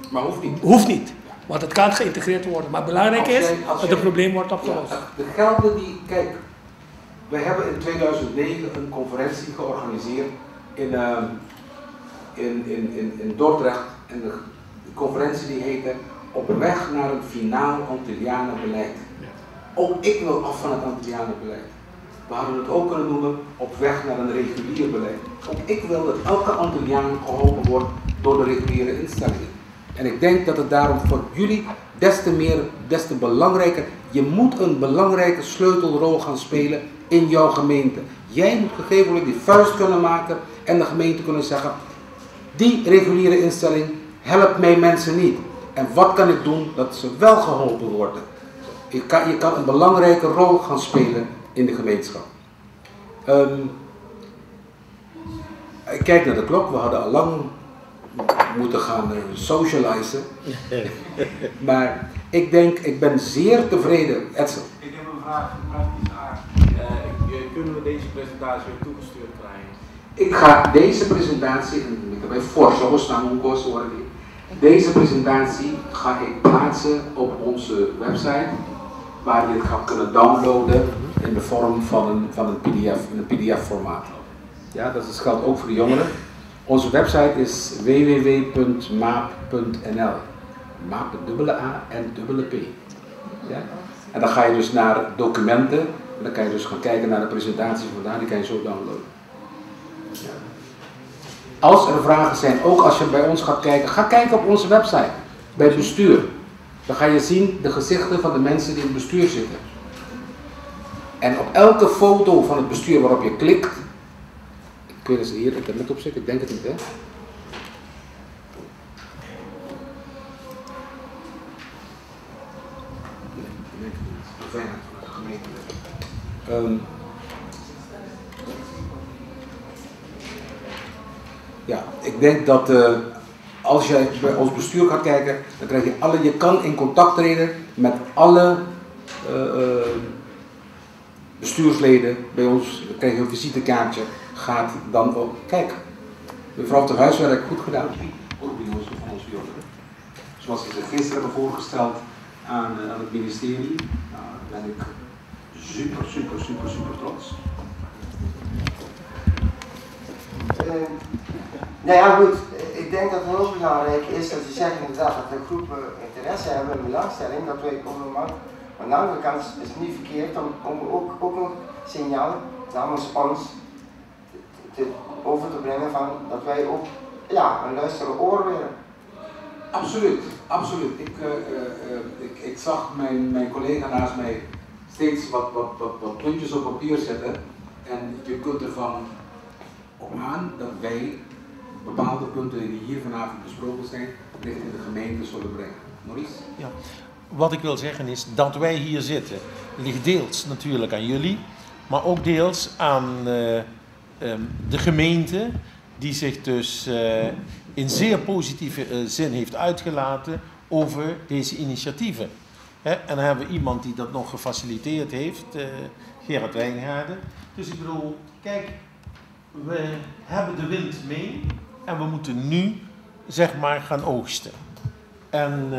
Maar hoeft niet. Hoeft niet, want het kan geïntegreerd worden. Maar belangrijk is dat het probleem wordt opgelost. Ja, de gelden die, kijk, we hebben in 2009 een conferentie georganiseerd in Dordrecht. En de conferentie die heette Op weg naar een finaal Antillianenbeleid. Ook ik wil af van het Antillianenbeleid. We hadden het ook kunnen noemen Op weg naar een regulier beleid. Ook ik wil dat elke Antilliaan geholpen wordt door de reguliere instellingen. En ik denk dat het daarom voor jullie des te belangrijker, je moet een belangrijke sleutelrol gaan spelen in jouw gemeente. Jij moet gegeven moment die vuist kunnen maken en de gemeente kunnen zeggen, die reguliere instelling helpt mij mensen niet. En wat kan ik doen dat ze wel geholpen worden? Je kan een belangrijke rol gaan spelen in de gemeenschap. Ik kijk naar de klok, we hadden al lang moeten gaan socializen. Maar ik ben zeer tevreden. Edsel. Ik heb een vraag van praktisch aard. Kunnen we deze presentatie weer toegestuurd krijgen? Ik ga deze presentatie, ik heb voor staan hoor ik. Deze presentatie ga ik plaatsen op onze website, waar je het gaat kunnen downloaden in de vorm van een PDF, in een PDF-formaat. Ja, dat geldt ook voor de jongeren. Onze website is www.maap.nl. Maap met dubbele A en dubbele P. Ja? En dan ga je dus naar documenten, en dan kan je dus gaan kijken naar de presentatie vandaar, die kan je zo downloaden. Ja. Als er vragen zijn, ook als je bij ons gaat kijken, ga kijken op onze website, bij het bestuur. Dan ga je zien de gezichten van de mensen die in het bestuur zitten. En op elke foto van het bestuur waarop je klikt, ik weet niet of ze hier internet op zit, ik denk het niet hè. vijand van de gemeente. Ja, ik denk dat als jij bij ons bestuur gaat kijken, dan krijg je kan in contact treden met alle bestuursleden bij ons. Dan krijg je een visitekaartje, gaat dan ook. Kijk, mevrouw heeft haar huiswerk goed gedaan. Ook bij ons van ons jongeren. Zoals ze gisteren hebben voorgesteld aan het ministerie, daar ben ik super trots. Nou ja, goed. Ik denk dat het heel belangrijk is dat we zeggen inderdaad dat de groepen interesse hebben en belangstelling, dat wij op een moment. Maar aan de andere kant is het niet verkeerd om ook een signaal namens ons over te brengen van dat wij ook een luisterende oor willen. Absoluut. Ik zag mijn collega naast mij steeds wat puntjes op papier zetten en je kunt ervan op aan dat wij bepaalde punten die hier vanavond besproken zijn, richting de gemeente zullen brengen. Maurice? Ja. Wat ik wil zeggen is dat wij hier zitten, ligt deels natuurlijk aan jullie, maar ook deels aan de gemeente, die zich dus in zeer positieve zin heeft uitgelaten over deze initiatieven. En dan hebben we iemand die dat nog gefaciliteerd heeft, Gerard Wijngaarden. Dus ik bedoel, kijk, we hebben de wind mee en we moeten nu, zeg maar, gaan oogsten. En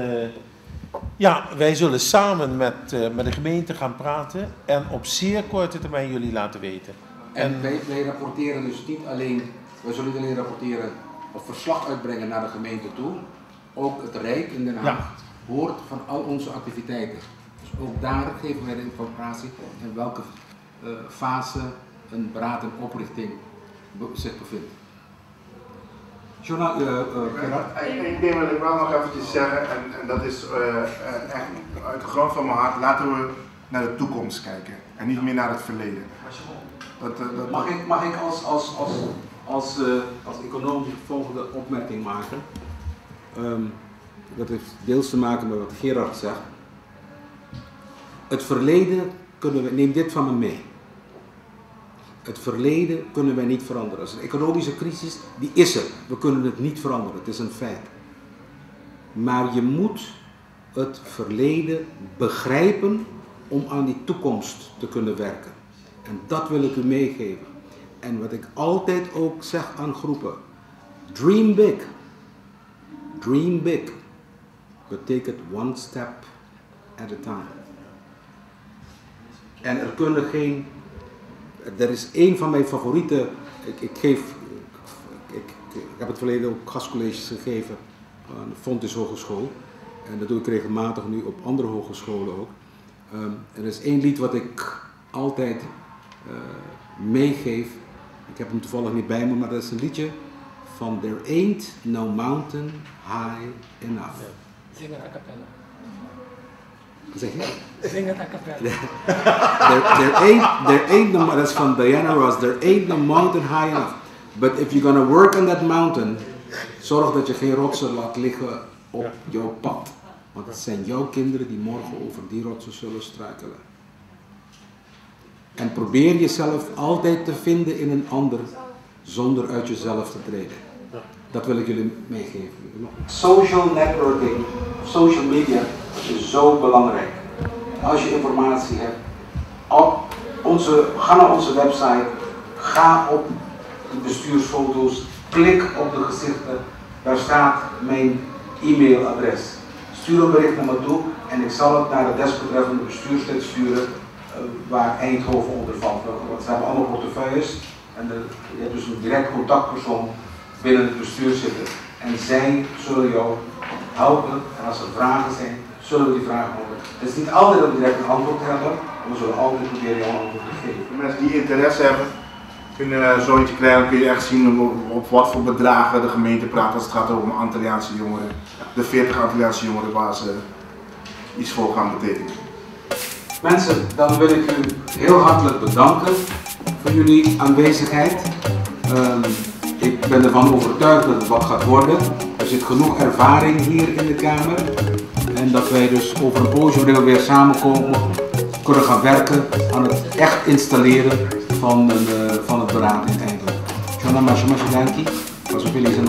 wij zullen samen met de gemeente gaan praten en op zeer korte termijn jullie laten weten. En wij rapporteren dus niet alleen, wij zullen niet alleen rapporteren of verslag uitbrengen naar de gemeente toe, ook het Rijk in Den Haag hoort van al onze activiteiten. Dus ook daar geven wij de informatie in welke fase een beraad en oprichting zich bevindt. Gerard? Ik denk wat ik wel nog eventjes zeggen, en dat is echt uit de grond van mijn hart, laten we naar de toekomst kijken en niet meer naar het verleden. Mag ik als econoom de volgende opmerking maken? Dat heeft deels te maken met wat Gerard zegt. Het verleden neem dit van me mee. Het verleden kunnen wij niet veranderen. Dat is een economische crisis, die is er. We kunnen het niet veranderen, het is een feit. Maar je moet het verleden begrijpen om aan die toekomst te kunnen werken. En dat wil ik u meegeven. En wat ik altijd ook zeg aan groepen. Dream big. Dream big. But take it one step at a time. En er kunnen geen... Er is één van mijn favoriete... Ik heb het verleden ook gastcolleges gegeven aan de Fontys Hogeschool. En dat doe ik regelmatig nu op andere hogescholen ook. Er is één lied wat ik altijd meegeef. Ik heb hem toevallig niet bij me, maar dat is een liedje van There Ain't No Mountain High Enough. Zing het a cappella. Wat zeg je? Zing het a cappella. There ain't no, dat is van Diana Ross. There ain't no mountain high enough. But if you're gonna work on that mountain, zorg dat je geen rotsen laat liggen op jouw pad. Want het zijn jouw kinderen die morgen over die rotsen zullen struikelen. En probeer jezelf altijd te vinden in een ander, zonder uit jezelf te treden. Dat wil ik jullie meegeven. Social networking, social media is zo belangrijk. Als je informatie hebt, ga naar onze website, ga op de bestuursfoto's, klik op de gezichten, daar staat mijn e-mailadres. Stuur een bericht naar me toe en ik zal het naar de desbetreffende bestuurslid sturen waar Eindhoven onder valt. Want ze hebben allemaal portefeuilles en je hebt dus een direct contactpersoon binnen het bestuur zitten. En zij zullen jou helpen en als er vragen zijn, zullen we die vragen houden. Het is niet altijd dat we direct een antwoord hebben, maar we zullen altijd proberen jou een antwoord te geven. De mensen die interesse hebben, kunnen een zoontje krijgen, dan kun je echt zien op wat voor bedragen de gemeente praat als het gaat over Antilliaanse jongeren. De 40 Antilliaanse jongeren waar ze iets voor gaan betekenen. Mensen, dan wil ik u heel hartelijk bedanken voor jullie aanwezigheid. Ik ben ervan overtuigd dat het wat gaat worden. Er zit genoeg ervaring hier in de Kamer. En dat wij dus over een poosje weer samenkomen kunnen gaan werken aan het echt installeren van het beraad in Eindhoven. Jona Mashimashi Danki, was op jullie zijn